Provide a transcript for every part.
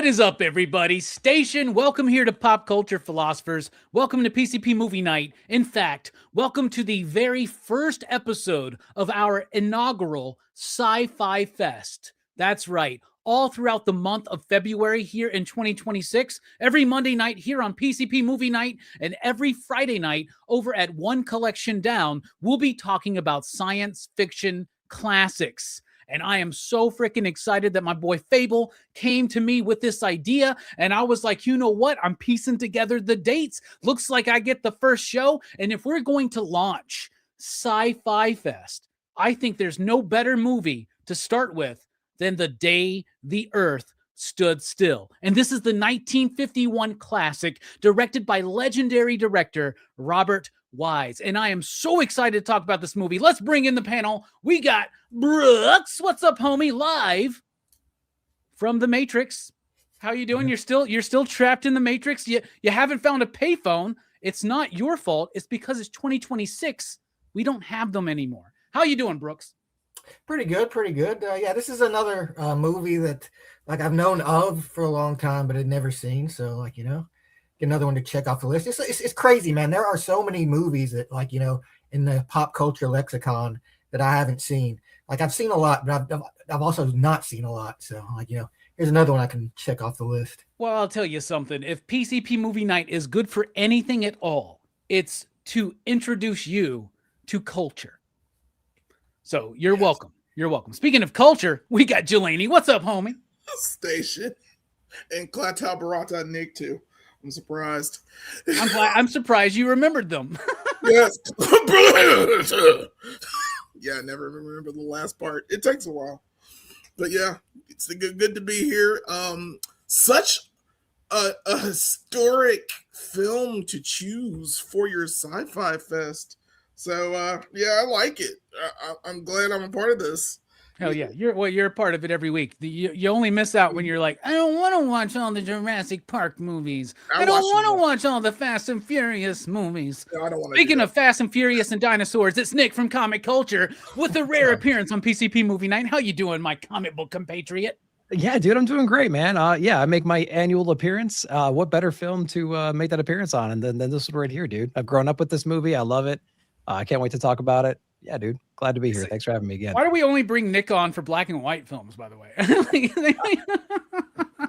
What is up, everybody? Station, welcome here to Pop Culture Philosophers. Welcome to PCP Movie Night. In fact, welcome to the very first episode of our inaugural SciFi Fest. That's right. All throughout the month of February here in 2026, every Monday night here on PCP Movie Night, and every Friday night over at One Collection Down, we'll be talking about science fiction classics. And I am so freaking excited that my boy Fable came to me with this idea. And I was like, you know what? I'm piecing together the dates. Looks like I get the first show. And if we're going to launch SciFi Fest, I think there's no better movie to start with than The Day the Earth Stood Still. And this is the 1951 classic directed by legendary director Robert Wise. And I am so excited to talk about this movie. Let's bring in the panel. We got Brooks. What's up, homie? Live from the Matrix. How you doing? You're still trapped in the Matrix. You haven't found a payphone. It's not your fault. It's because it's 2026. We don't have them anymore. How you doing, Brooks? Pretty good. Yeah, this is another movie that I've known of for a long time, but had never seen. So another one to check off the list. It's crazy, man. There are so many movies that in the pop culture lexicon that I haven't seen. I've seen a lot, but I've also not seen a lot. So here's another one I can check off the list. Well, I'll tell you something. If PCP Movie Night is good for anything at all, it's to introduce you to culture. So you're welcome. You're welcome. Speaking of culture, we got Jelani. What's up, homie? Station. And Klatal Barata Nick too. I'm surprised. I'm surprised you remembered them. Yes. Yeah, I never remember the last part. It takes a while. But yeah, it's good to be here. Such a historic film to choose for your Sci-Fi Fest. So yeah, I like it. I'm glad I'm a part of this. Hell yeah, you're a part of it every week. You only miss out when you're like, I don't want to watch all the Jurassic Park movies. I don't want to watch all the Fast and Furious movies. No, I don't want to. Speaking of Fast and Furious and dinosaurs, it's Nick from Comic Culture with a rare appearance on PCP Movie Night. How you doing, my comic book compatriot? Yeah, dude, I'm doing great, man. I make my annual appearance. What better film to make that appearance on? And then this one right here, dude. I've grown up with this movie. I love it. I can't wait to talk about it. Yeah, dude. Glad to be here. Thanks for having me again. Why do we only bring Nick on for black and white films, by the way?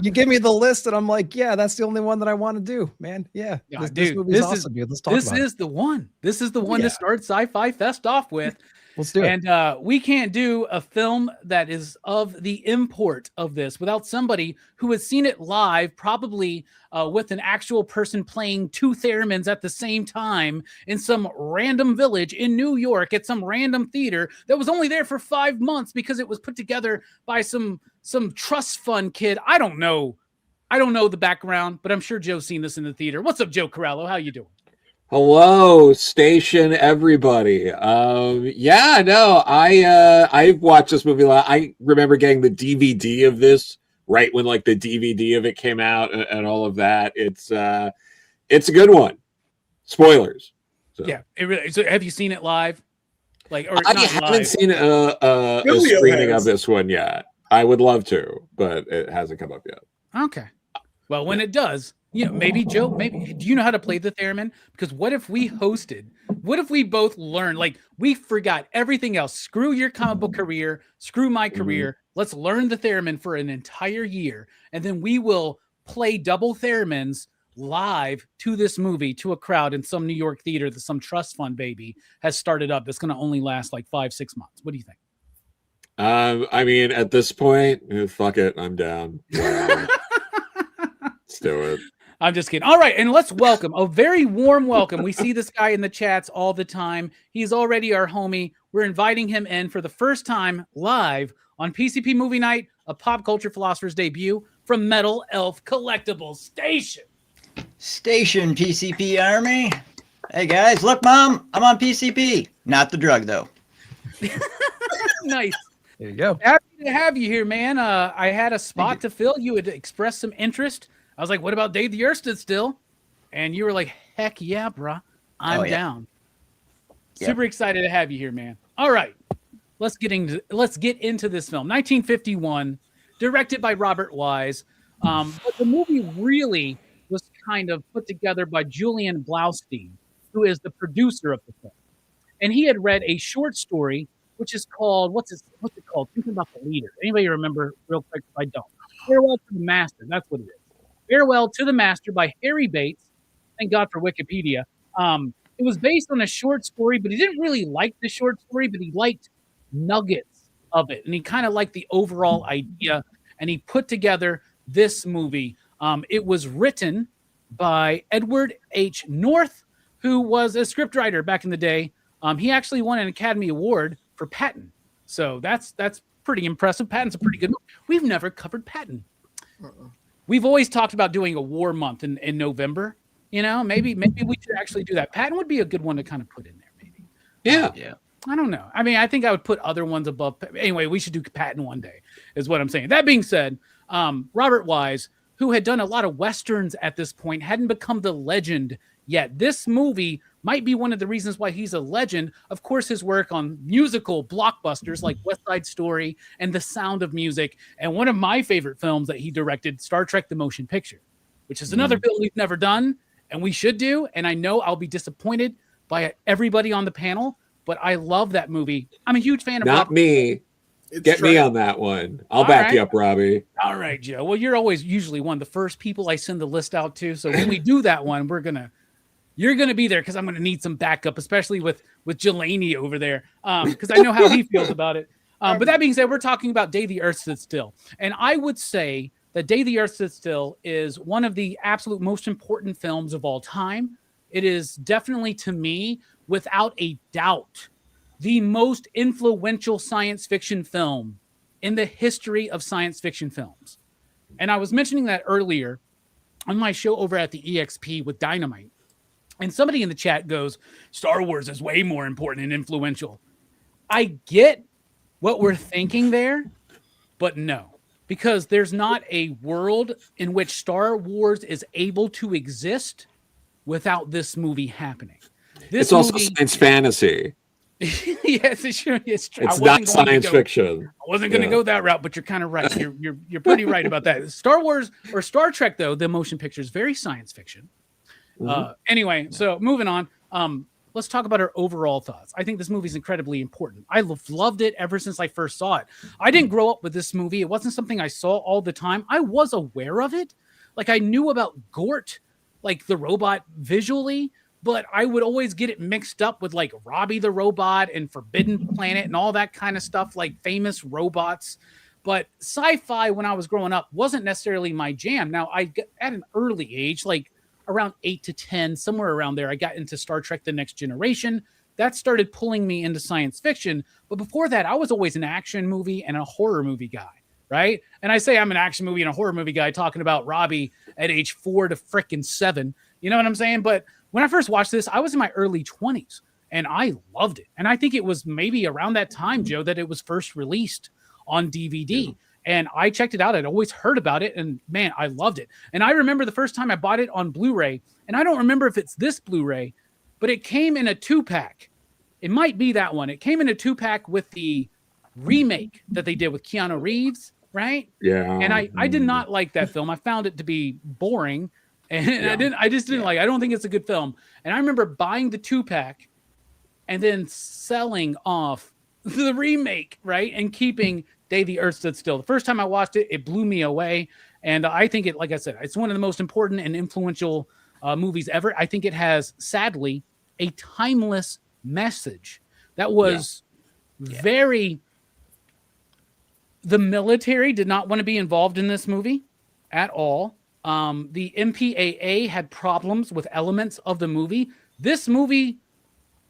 You give me the list and I'm like, yeah, that's the only one that I want to do, man. Yeah. This movie's awesome, dude. Let's talk about it. This is the one. This is the one to start Sci-Fi Fest off with. Let's do it. And we can't do a film that is of the import of this without somebody who has seen it live, probably with an actual person playing two theremins at the same time in some random village in New York at some random theater that was only there for 5 months because it was put together by some trust fund kid. I don't know the background, but I'm sure Joe's seen this in the theater. What's up, Joe Corallo? How you doing? Hello, station, everybody. I watched this movie a lot. I remember getting the DVD of this right when the DVD of it came out and all of that. It's a good one. Spoilers. So. Yeah, it really. So have you seen it live? I haven't seen a screening of this one yet. I would love to, but it hasn't come up yet. Okay. Well, when it does, maybe Joe, do you know how to play the theremin? Because what if we both learned, we forgot everything else. Screw your comic book career, screw my career. Let's learn the theremin for an entire year. And then we will play double theremins live to this movie, to a crowd in some New York theater that some trust fund baby has started up. That's going to only last 5-6 months. What do you think? At this point, fuck it. I'm down. Let's do it. I'm just kidding. All right, and let's welcome a very warm welcome. We see this guy in the chats all the time. He's already our homie. We're inviting him in for the first time live on PCP Movie Night, a pop culture philosopher's debut from Metal Elf Collectibles. Station PCP Army. Hey guys, look, Mom, I'm on PCP. Not the drug though. Nice. There you go. Happy to have you here, man. I had a spot to fill. You had expressed some interest. I was like, what about Day the Earth Stood Still? And you were like, heck yeah, bruh. I'm down. Yep. Super excited to have you here, man. All right. Let's get into this film. 1951, directed by Robert Wise. But the movie really was kind of put together by Julian Blaustein, who is the producer of the film. And he had read a short story, which is called, what's it called? Thinking about the leader. Anybody remember real quick if I don't? Farewell to the Master. That's what it is. Farewell to the Master by Harry Bates. Thank God for Wikipedia. It was based on a short story, but he didn't really like the short story, but he liked nuggets of it. And he kind of liked the overall idea. And he put together this movie. It was written by Edward H. North, who was a scriptwriter back in the day. He actually won an Academy Award for Patton. So that's pretty impressive. Patton's a pretty good movie. We've never covered Patton. We've always talked about doing a war month in November. You know, maybe we should actually do that. Patton would be a good one to kind of put in there, maybe. Yeah. I don't know. I mean, I think I would put other ones above. Anyway, we should do Patton one day, is what I'm saying. That being said, Robert Wise, who had done a lot of Westerns at this point, hadn't become the legend yet. This movie might be one of the reasons why he's a legend. Of course, his work on musical blockbusters like West Side Story and The Sound of Music, and one of my favorite films that he directed, Star Trek: The Motion Picture, which is another film we've never done, and we should do. And I know I'll be disappointed by everybody on the panel, but I love that movie. I'm a huge fan of Not Robert. me. Get me on that one. I'll back you up, Robbie. All right, Joe. Well, you're always usually one of the first people I send the list out to. So when we do that one, you're gonna be there because I'm gonna need some backup, especially with Jelani over there, because I know how he feels about it. But that being said, we're talking about Day the Earth Stood Still, and I would say that Day the Earth Stood Still is one of the absolute most important films of all time. It is definitely, to me, without a doubt, the most influential science fiction film in the history of science fiction films. And I was mentioning that earlier on my show over at the EXP with Dynamite. And somebody in the chat goes, Star Wars is way more important and influential. I get what we're thinking there, but no, because there's not a world in which Star Wars is able to exist without this movie happening. It's also science fantasy. Yes, it sure is. It's not science fiction. I wasn't going to go that route, but you're kind of right. You're pretty right about that. Star Wars or Star Trek, though, the motion picture is very science fiction. Anyway, so moving on. Let's talk about our overall thoughts. I think this movie is incredibly important. I loved it ever since I first saw it. I didn't grow up with this movie. It wasn't something I saw all the time. I was aware of it. Like, I knew about Gort, like the robot visually, but I would always get it mixed up with like Robbie the robot and Forbidden Planet and all that kind of stuff, like famous robots. But sci-fi when I was growing up wasn't necessarily my jam. Now, at an early age, like around 8 to 10, somewhere around there, I got into Star Trek: The Next Generation. That started pulling me into science fiction. But before that, I was always an action movie and a horror movie guy, right? And I say I'm an action movie and a horror movie guy talking about Robbie at age 4 to frickin' 7. You know what I'm saying? But when I first watched this, I was in my early 20s and I loved it. And I think it was maybe around that time, Joe, that it was first released on DVD. And I checked it out. I'd always heard about it. And man, I loved it. And I remember the first time I bought it on Blu-ray. And I don't remember if it's this Blu-ray, but it came in a 2-pack. It might be that one. It came in a 2-pack with the remake that they did with Keanu Reeves, right? Yeah. And I did not like that film. I found it to be boring. And I just didn't like it. I don't think it's a good film. And I remember buying the 2-pack and then selling off the remake, right? And keeping Day the Earth Stood Still. The first time I watched it, it blew me away. And I think it, like I said, it's one of the most important and influential movies ever. I think it has, sadly, a timeless message that was very... The military did not want to be involved in this movie at all. The MPAA had problems with elements of the movie. This movie,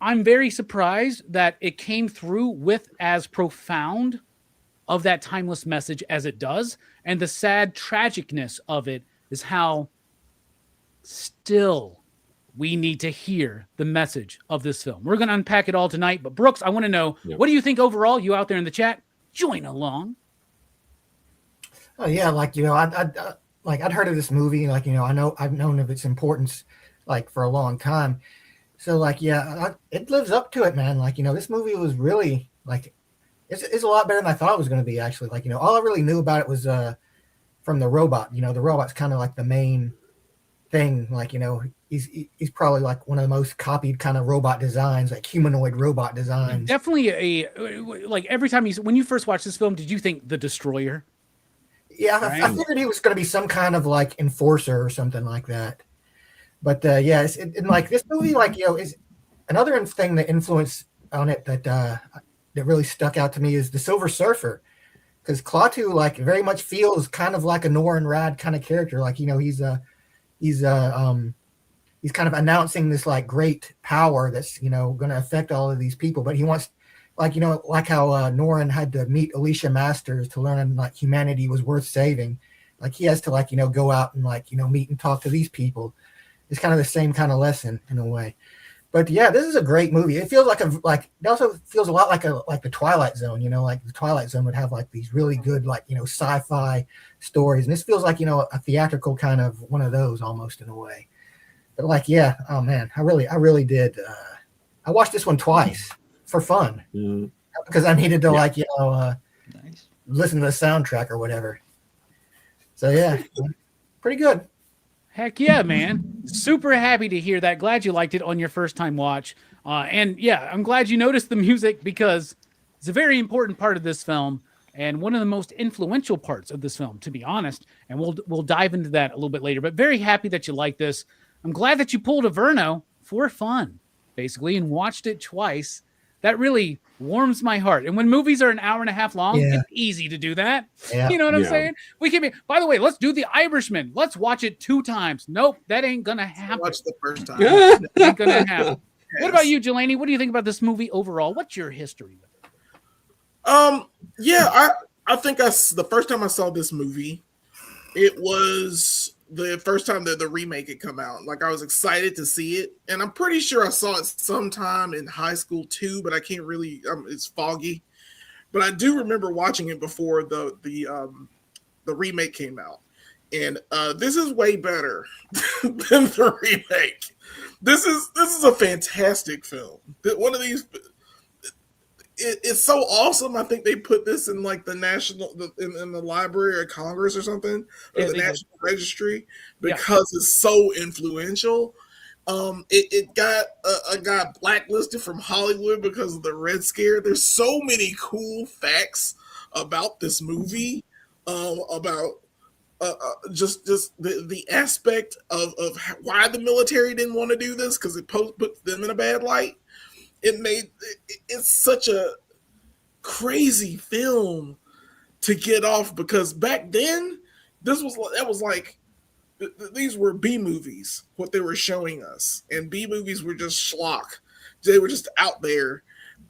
I'm very surprised that it came through with as profound of that timeless message as it does. And the sad tragicness of it is how still we need to hear the message of this film. We're going to unpack it all tonight. But Brooks, I want to know, what do you think overall? You out there in the chat, join along. Oh yeah, like I'd heard of this movie, like I've known of its importance, like for a long time. So like it lives up to it, man. Like this movie was really like it's a lot better than I thought it was going to be. Actually, like all I really knew about it was from the robot. The robot's kind of like the main thing. Like, he's probably like one of the most copied kind of robot designs, like humanoid robot designs. Definitely like every time when you first watched this film, did you think the Destroyer? Yeah, Right. I figured he was going to be some kind of like enforcer or something like that. But yeah, and like this movie, like, is another thing that influenced on it that really stuck out to me is the Silver Surfer, because Klaatu like very much feels kind of like a Norrin Rad kind of character. Like, he's kind of announcing this like great power that's going to affect all of these people, but he wants, like, like how Norrin had to meet Alicia Masters to learn like humanity was worth saving. Like, he has to like go out and like meet and talk to these people. It's kind of the same kind of lesson in a way. But yeah, this is a great movie. It feels it also feels a lot like the Twilight Zone. Like the Twilight Zone would have like these really good like sci-fi stories, and this feels like a theatrical kind of one of those almost in a way. But like, yeah, oh man, I really did. I watched this one twice for fun because I needed to like Nice. listen to the soundtrack or whatever. So yeah, pretty good. Heck yeah, man. Super happy to hear that. Glad you liked it on your first time watch. And yeah, I'm glad you noticed the music because it's a very important part of this film and one of the most influential parts of this film, to be honest. And we'll dive into that a little bit later. But very happy that you like this. I'm glad that you pulled a Verno for fun, basically, and watched it twice. That really warms my heart. And when movies are an hour and a half long, it's easy to do that. Yeah. You know what I'm saying? We can be, by the way, let's do The Irishman. Let's watch it 2 times. Nope, that ain't gonna happen. Watch the first time. That ain't gonna happen. Yes. What about you, Jelani? What do you think about this movie overall? What's your history with it? Yeah, I think the first time I saw this movie, it was the first time that the remake had come out. Like, I was excited to see it, and I'm pretty sure I saw it sometime in high school too, but I can't really. It's foggy, but I do remember watching it before the remake came out, and this is way better than the remake. This is a fantastic film. One of these. It's so awesome. I think they put this in like the in the Library of Congress or something, or the National Registry, because it's so influential. It got a guy blacklisted from Hollywood because of the Red Scare. There's so many cool facts about this movie, about just the aspect of why the military didn't want to do this, because it put them in a bad light. It's such a crazy film to get off, because back then these were B movies, what they were showing us, and B movies were just schlock. They were just out there,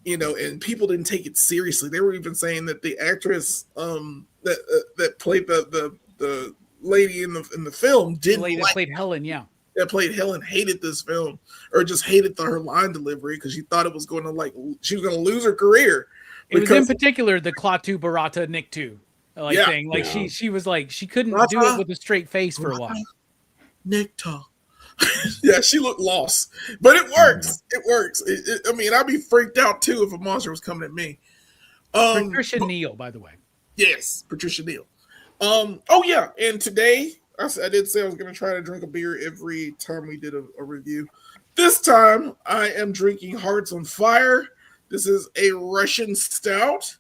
and people didn't take it seriously. They were even saying that the actress that played the lady in the film Played Helen, that played Helen hated this film, or just hated her line delivery, because she thought it was going to she was going to lose her career. It was in particular the Klaatu Barata Nikto thing. Like, she was like, she couldn't do it with a straight face for a while. Nikto. Yeah, she looked lost, but it works. It works. I mean, I'd be freaked out too if a monster was coming at me. Patricia Neal, by the way. Yes, Patricia Neal. Oh yeah, and today I did say I was going to try to drink a beer every time we did a review. This time, I am drinking Hearts on Fire. This is a Russian stout,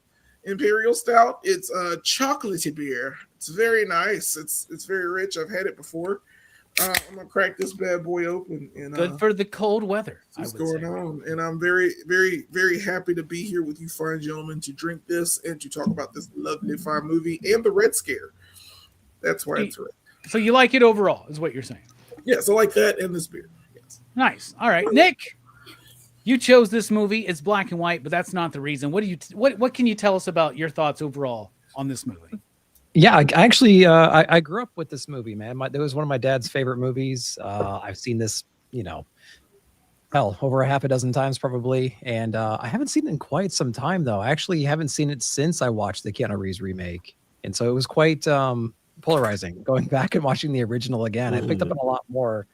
Imperial Stout. It's a chocolatey beer. It's very nice. It's very rich. I've had it before. I'm going to crack this bad boy open. And good for the cold weather. What's going on? And I'm very, very, very happy to be here with you fine gentlemen to drink this and to talk about this lovely fine movie and the Red Scare. That's why it's red. So you like it overall, is what you're saying? Yes, I like that and this beer. Yes. Nice. All right, Nick, you chose this movie. It's black and white, but that's not the reason. What can you tell us about your thoughts overall on this movie? Yeah, I actually I grew up with this movie, man. It was one of my dad's favorite movies. I've seen this, over a half a dozen times probably, and I haven't seen it in quite some time though. I actually haven't seen it since I watched the Keanu Reeves remake, and so it was quite polarizing going back and watching the original again. I picked up on a lot more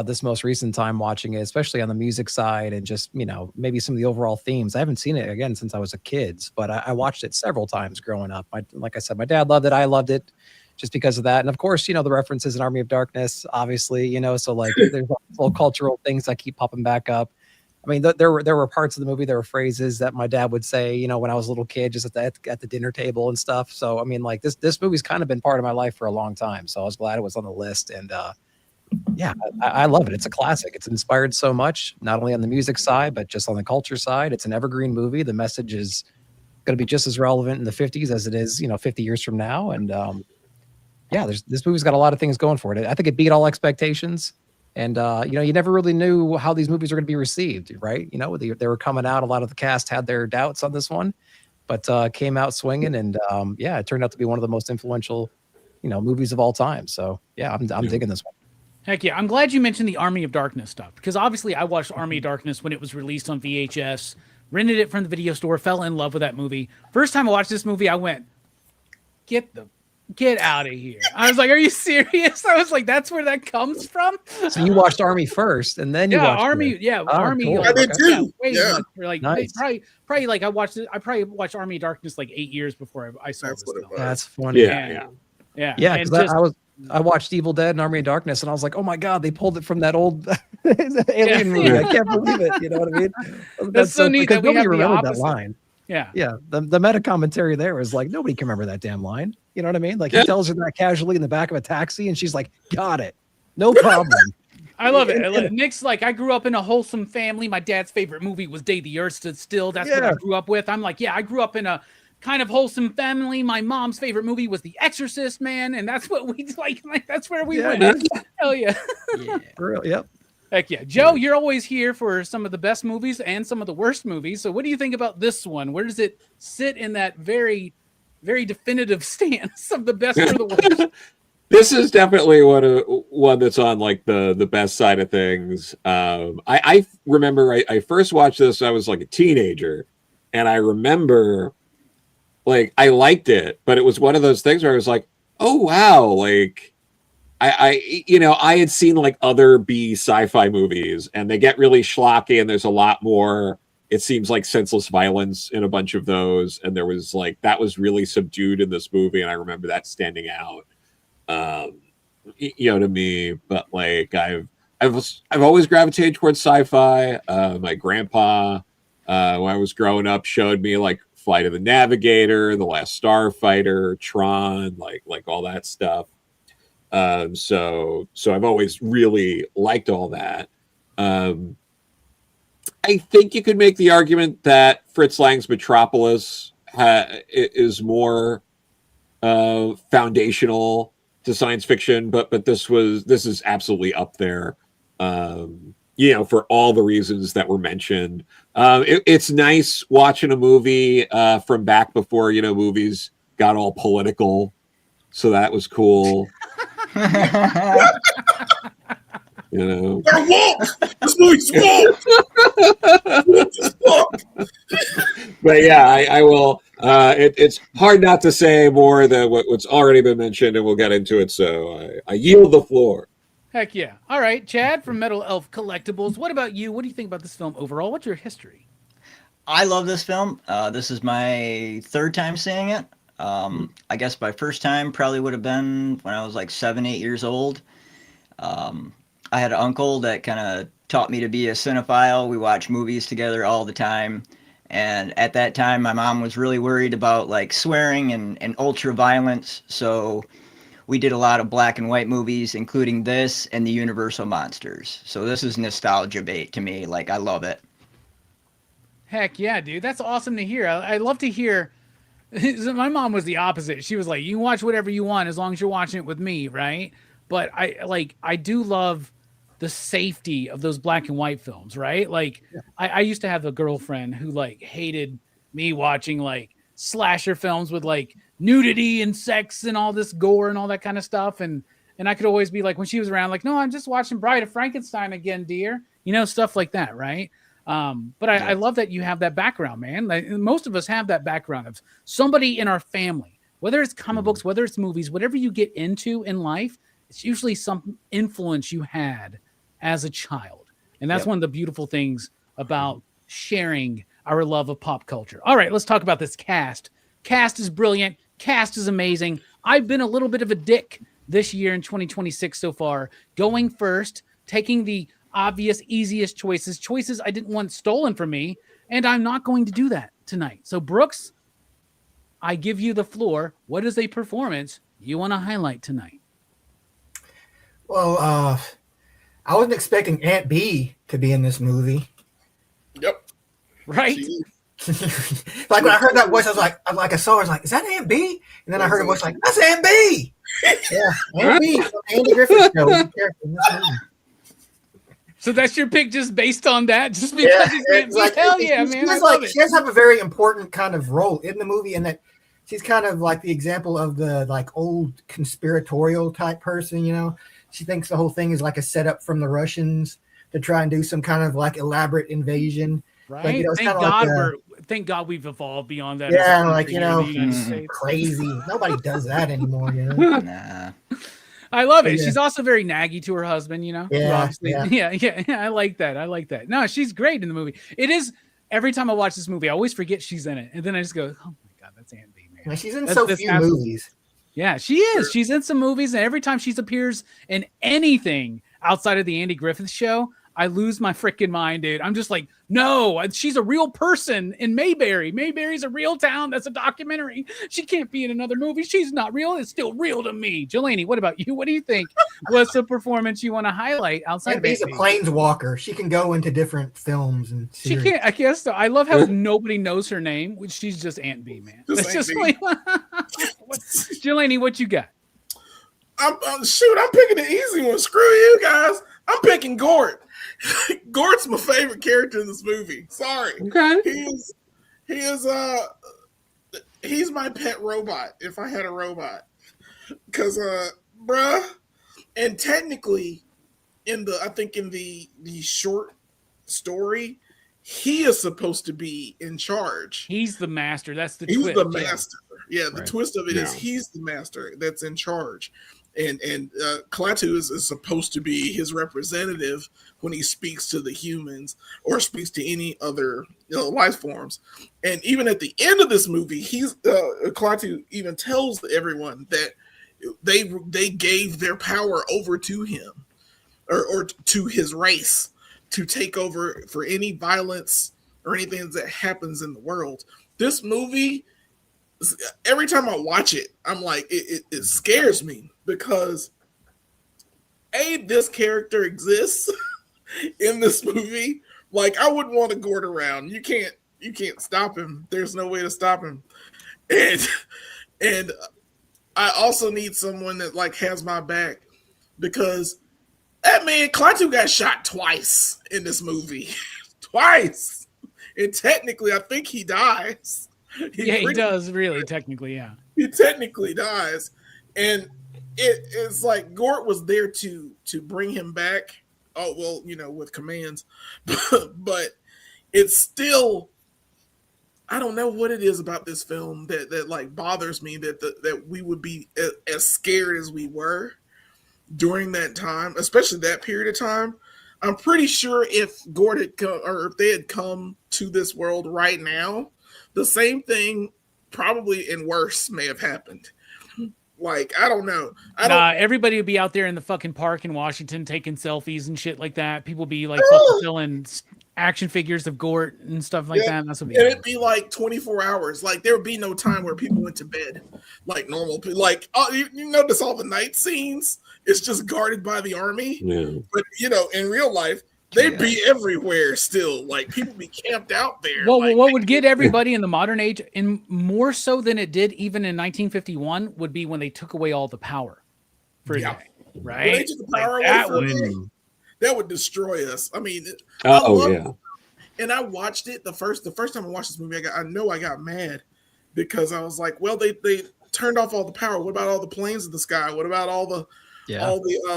this most recent time watching it, especially on the music side and just, maybe some of the overall themes. I haven't seen it again since I was a kid, but I watched it several times growing up. Like I said, my dad loved it. I loved it. just because of that. And of course, you know, the references in Army of Darkness, obviously, you know, so like there's little cultural things that keep popping back up. I mean, there were parts of the movie, there were phrases that my dad would say, you know, when I was a little kid, just at the dinner table and stuff. So I mean, like this movie's kind of been part of my life for a long time. So I was glad it was on the list. And yeah, I love it. It's a classic. It's inspired so much, not only on the music side, but just on the culture side. It's an evergreen movie. The message is going to be just as relevant in the 50s as it is, you know, 50 years from now. And yeah, this movie's got a lot of things going for it. I think it beat all expectations. And, you know, you never really knew how these movies are going to be received, right? You know, they were coming out. A lot of the cast had their doubts on this one, but came out swinging. And yeah, it turned out to be one of the most influential, you know, movies of all time. So yeah, I'm digging this one. Heck yeah. I'm glad you mentioned the Army of Darkness stuff, because obviously I watched Army of Darkness when it was released on VHS, rented it from the video store, fell in love with that movie. First time I watched this movie, I went, get out of here. I was like, are you serious? I was like, that's where that comes from? So you watched Army first, and then you watched Army. it. Yeah, Oh, Army. cool. Like, I did too. yeah, way Yeah. much. Like Nice. probably like I probably watched Army of Darkness like 8 years before I saw That's this what it film. was. That's funny. Yeah. Yeah, And because I watched Evil Dead and Army of Darkness, and I was like, oh my god, they pulled it from that old alien movie. I can't believe it. You know what I mean? That's so neat because that we have nobody the remembered that opposite. line. Yeah. Yeah, the meta commentary there is like nobody can remember that damn line. You know what I mean? Like he Yeah. tells her that casually in the back of a taxi, and she's like, got it, no problem. I love it. Nick's like, I grew up in a wholesome family. My dad's favorite movie was Day the Earth Stood Still. That's what I Yeah. grew up with. I'm like, yeah, I grew up in a kind of wholesome family. My mom's favorite movie was The Exorcist, man. And that's what we like that's where we Yeah, went. Hell yeah. For real, yep. Heck yeah. Joe, you're always here for some of the best movies and some of the worst movies. So what do you think about this one? Where does it sit in that very, very definitive stance of the best or the worst? This is definitely one that's on like the best side of things. I remember I first watched this, I was like a teenager, and I remember like I liked it, but it was one of those things where I was like, oh wow, like I you know, I had seen like other B sci-fi movies, and they get really schlocky, and there's a lot more, it seems like, senseless violence in a bunch of those, and there was like that was really subdued in this movie, and I remember that standing out. You know, to me, but like I've always gravitated towards sci-fi. My grandpa, when I was growing up, showed me like Flight of the Navigator, The Last Starfighter, Tron, like all that stuff. So I've always really liked all that. I think you could make the argument that Fritz Lang's Metropolis is more foundational to science fiction, but this is absolutely up there. You know, for all the reasons that were mentioned. It's nice watching a movie from back before, you know, movies got all political. So that was cool. You know, They're woke. This movie's woke. Woke as fuck. but yeah, I will. It's hard not to say more than what's already been mentioned, and we'll get into it. So I yield the floor. Heck yeah. All right, Chad from Metal Elf Collectibles. What about you? What do you think about this film overall? What's your history? I love this film. This is my third time seeing it. I guess my first time probably would have been when I was like 7, 8 years old. I had an uncle that kind of taught me to be a cinephile. We watched movies together all the time. And at that time, my mom was really worried about like swearing and ultra violence. So we did a lot of black and white movies, including this and the Universal Monsters. So this is nostalgia bait to me. Like, I love it. Heck yeah, dude. That's awesome to hear. I love to hear. My mom was the opposite. She was like, you can watch whatever you want as long as you're watching it with me, right? But I do love the safety of those black and white films, right? Like, yeah. I used to have a girlfriend who like hated me watching like slasher films with like nudity and sex and all this gore and all that kind of stuff. And I could always be like, when she was around, like, no, I'm just watching Bride of Frankenstein again, dear. You know, stuff like that, right? But I love that you have that background, man. Like, most of us have that background of somebody in our family, whether it's comic books, whether it's movies, whatever you get into in life, it's usually some influence you had as a child. And that's one of the beautiful things about sharing our love of pop culture. All right, let's talk about this cast. Cast is brilliant. Cast is amazing. I've been a little bit of a dick this year in 2026 so far, going first, taking the obvious, easiest choices I didn't want stolen from me, and I'm not going to do that tonight. So, Brooks, I give you the floor. What is a performance you want to highlight tonight? Well, I wasn't expecting Aunt B to be in this movie. Yep. Right? Like when I heard that voice, I saw her, I was like, is that Aunt B? And then I heard a voice like, that's Aunt B. Yeah, Aunt B from the Andy Griffith Show. So that's your pick just based on that? Just because he's Aunt B? Like, Hell yeah, man. She does have a very important kind of role in the movie, in that she's kind of like the example of the like old conspiratorial type person, you know? She thinks the whole thing is like a setup from the Russians to try and do some kind of like elaborate invasion. Right. Like, you know, thank God we've evolved beyond that. Yeah, like, you know, crazy. Nobody does that anymore, you know? Nah. I love it. Yeah. She's also very naggy to her husband, you know? Yeah. Yeah. I like that. No, she's great in the movie. It is, every time I watch this movie, I always forget she's in it. And then I just go, oh my God, that's Aunt B, man. She's in so few movies. Yeah, she is. She's in some movies, and every time she appears in anything outside of the Andy Griffith Show, I lose my freaking mind, dude. I'm just like, no, she's a real person in Mayberry. Mayberry's a real town. That's a documentary. She can't be in another movie. She's not real. It's still real to me. Jelani, what about you? What do you think? What's a performance you want to highlight outside Aunt B's a planeswalker. She can go into different films and series. She can't. I guess so. I love how nobody knows her name, which she's just Aunt B, man. That's just like, Jelani, what you got? I'm picking the easy one. Screw you guys. I'm picking Gort. Gort's my favorite character in this movie. Sorry. Okay. He's my pet robot if I had a robot. Cause bruh, and technically in the short story, he is supposed to be in charge. He's the master. That's the twist. He's the master. Yeah, the right. twist of it is he's the master that's in charge. And Klaatu is supposed to be his representative when he speaks to the humans or speaks to any other life forms. And even at the end of this movie, Klaatu even tells everyone that they gave their power over to him or to his race to take over for any violence or anything that happens in the world. This movie, every time I watch it, I'm like, it scares me because this character exists in this movie. Like, I wouldn't want to Gort around. You can't stop him. There's no way to stop him. And I also need someone that like has my back, because that man Klaatu got shot twice in this movie. Twice. And technically I think he dies. He does, really, technically, yeah. He technically dies. And it's like Gort was there to bring him back. Oh, well, with commands. But it's still, I don't know what it is about this film that like bothers me that we would be as scared as we were during that time, especially that period of time. I'm pretty sure if Gort had come, or if they had come to this world right now, the same thing, probably and worse, may have happened. Like, I don't know. Everybody would be out there in the fucking park in Washington taking selfies and shit like that. People be like selling action figures of Gort and stuff like that. That's what it'd be like 24 hours. Like, there would be no time where people went to bed like normal people. Like, you notice all the night scenes, it's just guarded by the army. Yeah. But in real life, they'd be everywhere still. Like, people be camped out there. Well, what would get everybody in the modern age, and more so than it did even in 1951, would be when they took away all the power for a day, right? When they took the power away for a day, that would destroy us. I mean, and I watched it the first time I watched this movie. I know I got mad because I was like, well, they turned off all the power. What about all the planes in the sky? What about all the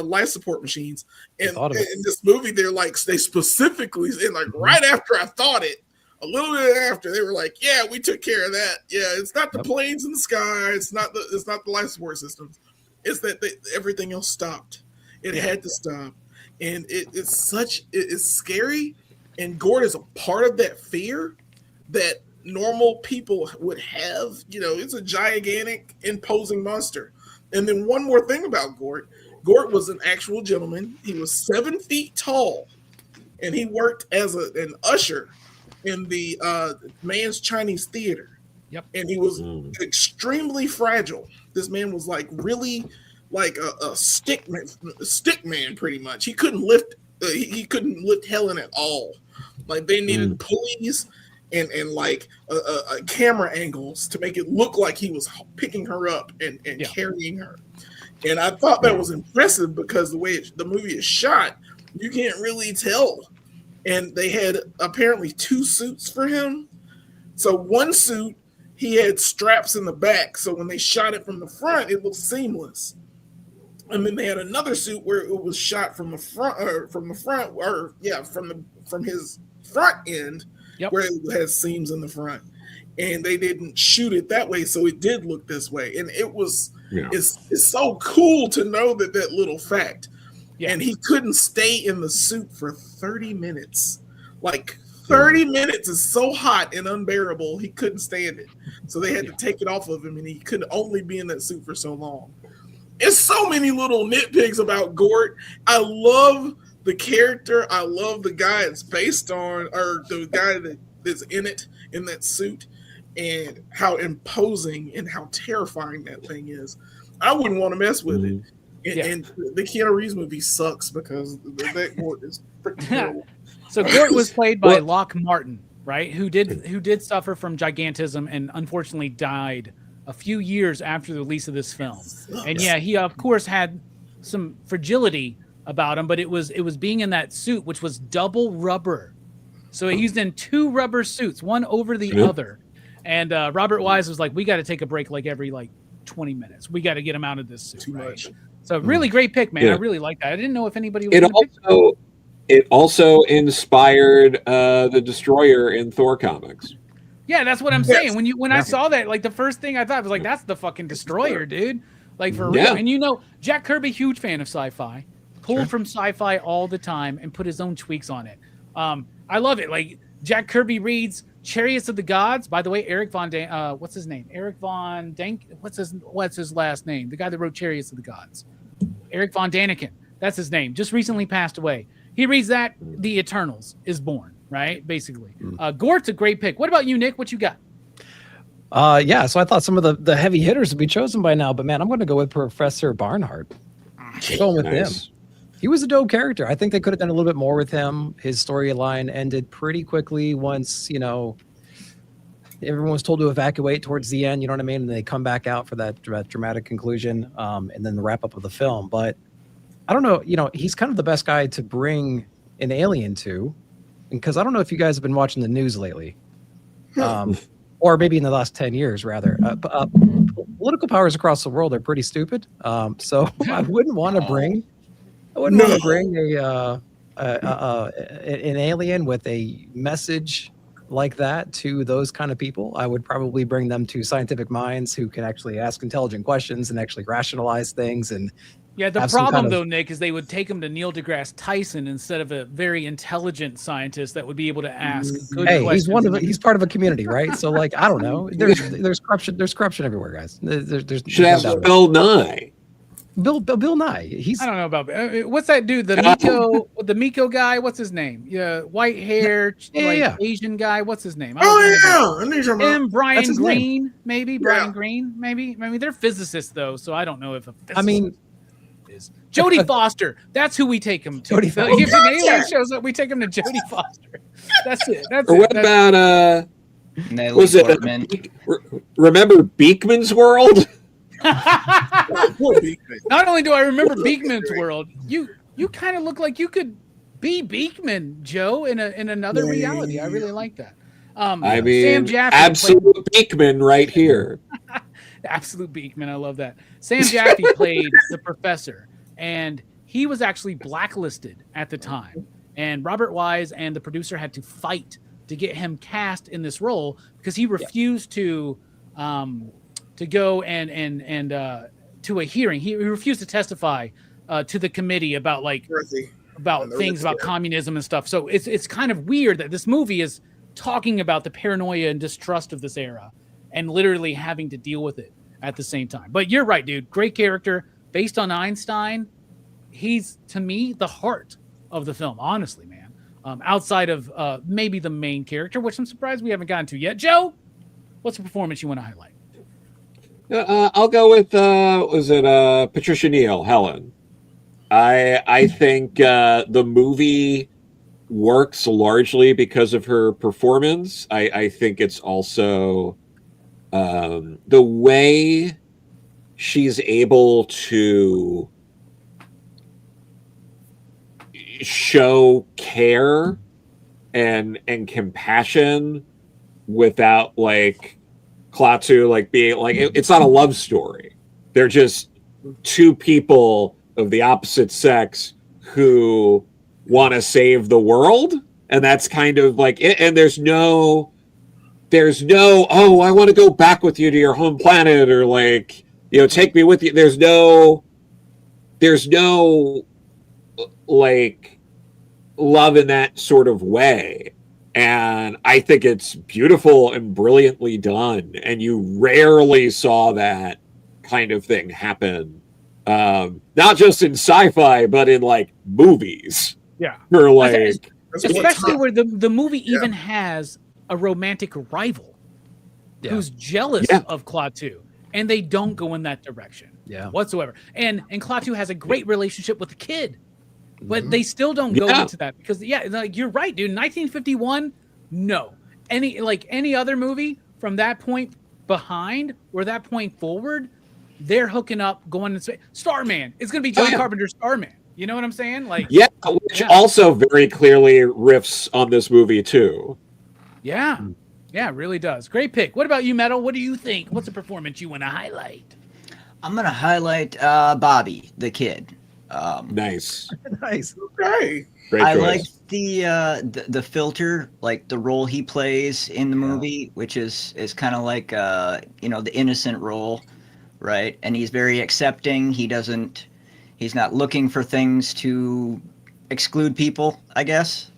life support machines? And in this movie, they specifically, and like right after I thought it, a little bit after, they were like, yeah, we took care of that. Yeah, it's not the planes in the sky. It's not the life support systems. It's that everything else stopped. It had to stop. And it's scary. And Gort is a part of that fear that normal people would have. You know, it's a gigantic, imposing monster. And then one more thing about Gort. Gort was an actual gentleman. He was 7 feet tall, and he worked as an usher in the Man's Chinese Theater. Yep. And he was extremely fragile. This man was like really like a stick man, pretty much. He couldn't lift. He couldn't lift Helen at all. Like they needed pulleys and like camera angles to make it look like he was picking her up and carrying her. And I thought that was impressive because the way the movie is shot, you can't really tell. And they had apparently 2 suits for him. So one suit, he had straps in the back, so when they shot it from the front, it looked seamless. And then they had another suit where it was shot from the front, from his front end, where it has seams in the front. And they didn't shoot it that way, so it did look this way. And it was it's so cool to know that little fact. Yeah. And he couldn't stay in the suit for 30 minutes. Like 30 minutes is so hot and unbearable, he couldn't stand it. So they had to take it off of him, and he could only be in that suit for so long. It's so many little nitpicks about Gort. I love the character. I love the guy it's based on, or the guy that's in it, in that suit, and how imposing and how terrifying that thing is. I wouldn't want to mess with it. And the Keanu Reeves movie sucks because that Gort is freaking terrible. So Gort was played by Locke Martin, right? Who did suffer from gigantism and unfortunately died a few years after the release of this film. And he of course had some fragility about him, but it was being in that suit, which was double rubber. So he's in 2 rubber suits, one over the other. And Robert Wise was like, we got to take a break like every 20 minutes. We got to get him out of this suit. Too much. So really great pick, man. I really like that. I didn't know if anybody was It also inspired the Destroyer in Thor comics. Yeah, that's what I'm saying. When I saw that, like the first thing I thought was like, that's the fucking Destroyer, dude. Like for real. And Jack Kirby, huge fan of sci-fi, pulled from sci-fi all the time and put his own tweaks on it. I love it. Like Jack Kirby reads Chariots of the Gods. By the way, Eric Von what's his name? Eric Von Dank. What's his last name? The guy that wrote Chariots of the Gods. Eric Von Daniken. That's his name. Just recently passed away. He reads that the Eternals is born, right? Basically. Gort's a great pick. What about you, Nick? What you got? So I thought some of the heavy hitters would be chosen by now, but man, I'm going to go with Professor Barnhart. Going with him. He was a dope character. I think they could have done a little bit more with him. His storyline ended pretty quickly once, everyone was told to evacuate towards the end, you know what I mean? And they come back out for that dramatic conclusion, and then the wrap up of the film. But I don't know, he's kind of the best guy to bring an alien to, because I don't know if you guys have been watching the news lately, or maybe in the last 10 years, rather. Political powers across the world are pretty stupid. So I wouldn't want to bring an alien with a message like that to those kind of people. I would probably bring them to scientific minds who can actually ask intelligent questions and actually rationalize things. And the problem though, Nick, is they would take him to Neil deGrasse Tyson instead of a very intelligent scientist that would be able to ask good questions. He's part of a community, right? So I don't know. There's corruption. There's corruption everywhere, guys. Should ask Bill Nye. Bill Nye. I don't know about what's that dude? The Miko guy. What's his name? Yeah, white hair, Asian guy. What's his name? Brian Greene, maybe. Brian Greene, maybe. I mean, they're physicists though, so I don't know if a physicist is. Jodie Foster. That's who we take him to. If an alien shows up, we take him to Jodie Foster. That's it. What about was it? Remember Beekman's World? Not only do I remember Beekman's World, you kind of look like you could be Beekman, Joe, in another reality. I really like that. Sam Jaffe, absolute Beekman right here. Absolute Beekman, I love that. Sam Jaffe played the professor, and he was actually blacklisted at the time. And Robert Wise and the producer had to fight to get him cast in this role because he refused to go and to a hearing. He refused to testify to the committee about things about communism and stuff. So it's kind of weird that this movie is talking about the paranoia and distrust of this era and literally having to deal with it at the same time. But you're right, dude. Great character based on Einstein. He's, to me, the heart of the film, honestly, man. Outside of maybe the main character, which I'm surprised we haven't gotten to yet. Joe, what's the performance you want to highlight? I'll go with Patricia Neal, Helen. I think the movie works largely because of her performance. I think it's also the way she's able to show care and compassion without like Klaatu like being like it's not a love story. They're just two people of the opposite sex who want to save the world, and that's kind of like it. And there's no oh, I want to go back with you to your home planet, or like, you know, take me with you. There's no like love in that sort of way. And I think it's beautiful and brilliantly done. And you rarely saw that kind of thing happen. Not just in sci-fi, but in like movies. Yeah. Or like, especially where the movie even has a romantic rival who's jealous of Klaatu, and they don't go in that direction whatsoever. And Klaatu has a great relationship with the kid, but they still don't go into that because like you're right, dude. 1951, no. Any other movie from that point behind or that point forward, they're hooking up, going to Starman. It's gonna be John Carpenter's Starman. You know what I'm saying? Like, which also very clearly riffs on this movie too. Yeah, it really does. Great pick. What about you, Metal? What do you think? What's a performance you want to highlight? I'm gonna highlight Bobby, the kid. Nice. Okay. Great I choice. like the filter, like the role he plays in the movie, which is kind of like the innocent role, right? And he's very accepting. He's not looking for things to exclude people, I guess.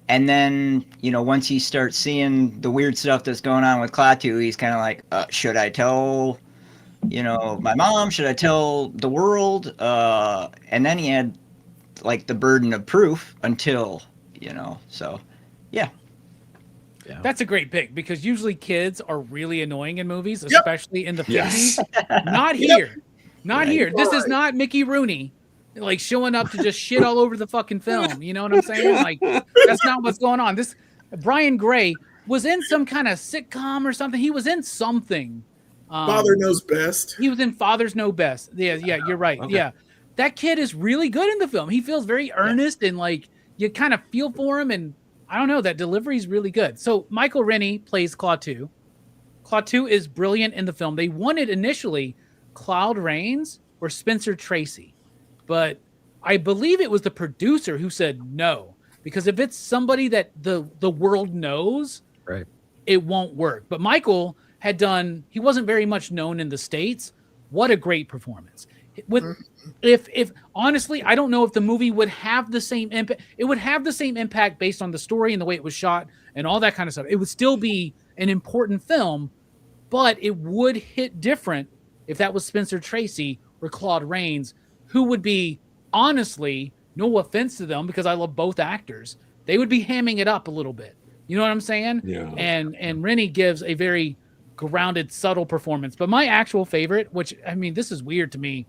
And then, once he starts seeing the weird stuff that's going on with Klaatu, he's kind of like, should I tell, my mom? Should I tell the world? And then he had, like, the burden of proof until, so, yeah. That's a great pick because usually kids are really annoying in movies, especially in the 50s. Not here. Not here. This is not Mickey Rooney. Like showing up to just shit all over the fucking film. You know what I'm saying? Like that's not what's going on. This Brian Gray was in some kind of sitcom or something. He was in something. Father Knows Best. He was in Fathers Know Best. Yeah, you're right. Okay. Yeah. That kid is really good in the film. He feels very earnest and like you kind of feel for him, and I don't know, that delivery is really good. So Michael Rennie plays Klaatu. Klaatu is brilliant in the film. They wanted initially Claude Rains or Spencer Tracy. But I believe it was the producer who said no, because if it's somebody that the world knows, right, it won't work. But Michael he wasn't very much known in the States. What a great performance. If honestly, I don't know if the movie would have the same impact. It would have the same impact based on the story and the way it was shot and all that kind of stuff. It would still be an important film, but it would hit different if that was Spencer Tracy or Claude Rains, who would be, honestly, no offense to them because I love both actors, they would be hamming it up a little bit. You know what I'm saying? Yeah. And Rennie gives a very grounded, subtle performance. But my actual favorite, which, I mean, this is weird to me,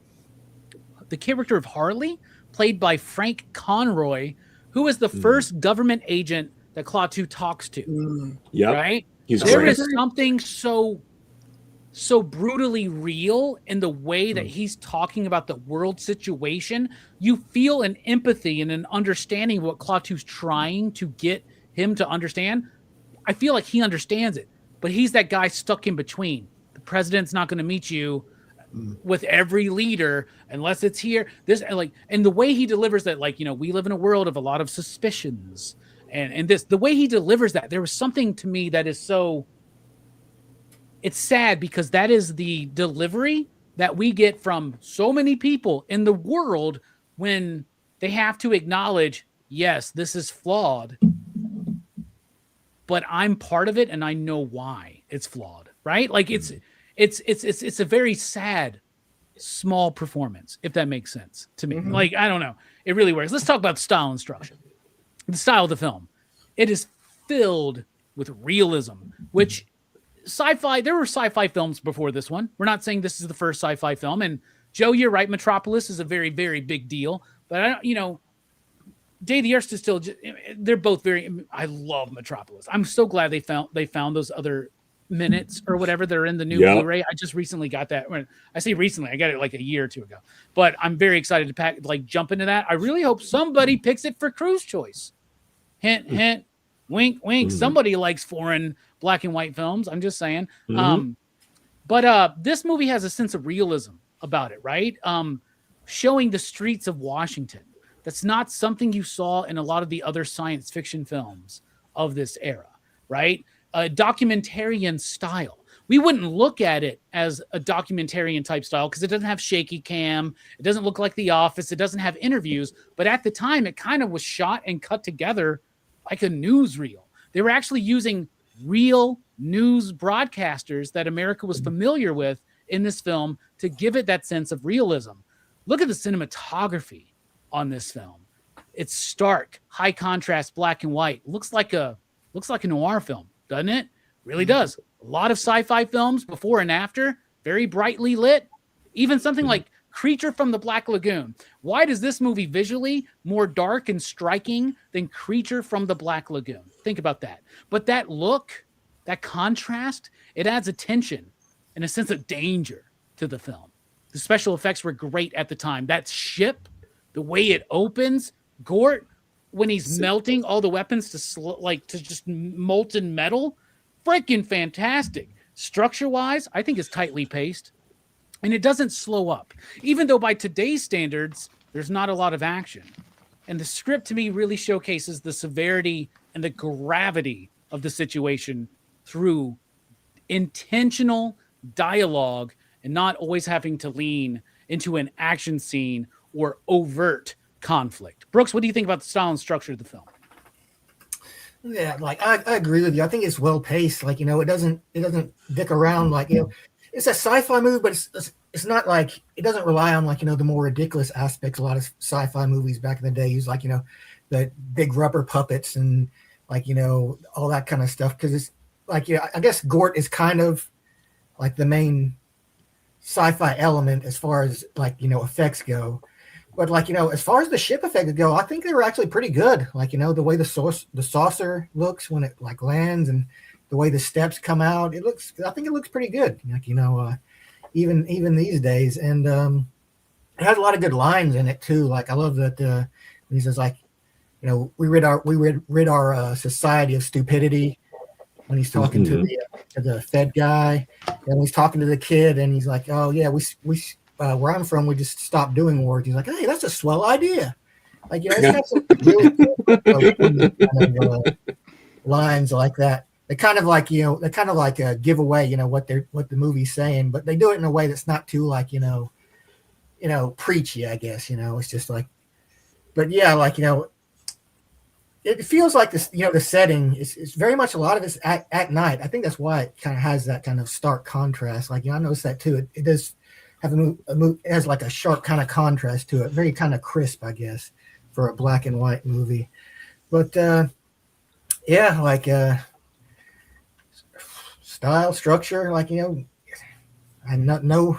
the character of Harley, played by Frank Conroy, who is the first government agent that Klaatu talks to. Yeah. Right? There is something so brutally real in the way that he's talking about the world situation. You feel an empathy and an understanding of what Klaatu's trying to get him to understand. I feel like he understands it, but he's that guy stuck in between. The president's not going to meet you with every leader unless it's here. And the way he delivers that, we live in a world of a lot of suspicions, and the way he delivers that, there was something to me that is so. It's sad because that is the delivery that we get from so many people in the world when they have to acknowledge, yes, this is flawed, but I'm part of it and I know why it's flawed, right? Like it's a very sad, small performance, if that makes sense to me. Like, I don't know. It really works. Let's talk about style and structure. The style of the film. It is filled with realism, which there were sci-fi films before this one. We're not saying this is the first sci-fi film. And Joe, you're right. Metropolis is a very, very big deal. But I don't, Day of the Earth is still, they're both very, I love Metropolis. I'm so glad they found those other minutes or whatever that are in the new Blu-ray. I just recently got that. When I say recently, I got it like a year or two ago. But I'm very excited to jump into that. I really hope somebody picks it for Crew's Choice. Hint, hint, wink, wink. Somebody likes foreign black and white films. I'm just saying. But this movie has a sense of realism about it, right? Showing the streets of Washington. That's not something you saw in a lot of the other science fiction films of this era, right? A documentarian style. We wouldn't look at it as a documentarian type style because it doesn't have shaky cam. It doesn't look like The Office. It doesn't have interviews. But at the time, it kind of was shot and cut together like a newsreel. They were actually using real news broadcasters that America was familiar with in this film to give it that sense of realism. Look at the cinematography on this film. It's stark, high contrast, black and white. Looks like a noir film, doesn't it? Really does. A lot of sci-fi films before and after, very brightly lit. Even something like Creature from the Black Lagoon. Why does this movie visually more dark and striking than Creature from the Black Lagoon? Think about that. But that look, that contrast, it adds a tension and a sense of danger to the film. The special effects were great at the time. That ship, the way it opens, Gort, when he's melting all the weapons to just molten metal, freaking fantastic. Structure-wise, I think it's tightly paced. And it doesn't slow up, even though by today's standards, there's not a lot of action. And the script to me really showcases the severity and the gravity of the situation through intentional dialogue and not always having to lean into an action scene or overt conflict. Brooks, what do you think about the style and structure of the film? Yeah, like I agree with you. I think it's well paced. Like, it doesn't dick around. Like, it's a sci-fi movie, but it's not like, it doesn't rely on like, the more ridiculous aspects. A lot of sci-fi movies back in the day use like, the big rubber puppets and like, all that kind of stuff. Cause it's like, I guess Gort is kind of like the main sci-fi element as far as like, effects go. But like, as far as the ship effects go, I think they were actually pretty good. Like, the way the saucer looks when it like lands and the way the steps come out, I think it looks pretty good. Like, even these days. And it has a lot of good lines in it too. Like, I love that he says like, we rid our society of stupidity when he's talking to the Fed guy, and when he's talking to the kid, and he's like, oh yeah, we where I'm from, we just stopped doing wars. He's like, hey, that's a swell idea. Like, it's got some really cool lines like that. They kind of like, give away, what the movie's saying, but they do it in a way that's not too like, preachy, I guess, it's just like, but yeah, like, it feels like this, the setting is very much, a lot of it's at night. I think that's why it kind of has that kind of stark contrast. Like, I noticed that too. It does have it has like a sharp kind of contrast to it. Very kind of crisp, I guess, for a black and white movie. But yeah, like style, structure, like, and no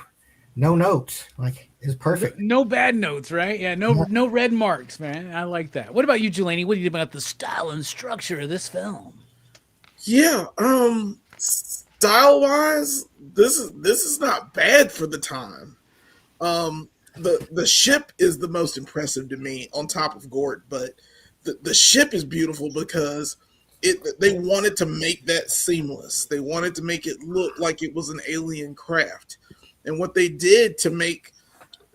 notes. Like, it's perfect. No bad notes, right? Yeah, no red marks, man. I like that. What about you, Jelani? What do you think about the style and structure of this film? Yeah, style wise, this is not bad for the time. The ship is the most impressive to me on top of Gort, but the ship is beautiful because they wanted to make that seamless. They wanted to make it look like it was an alien craft. And what they did to make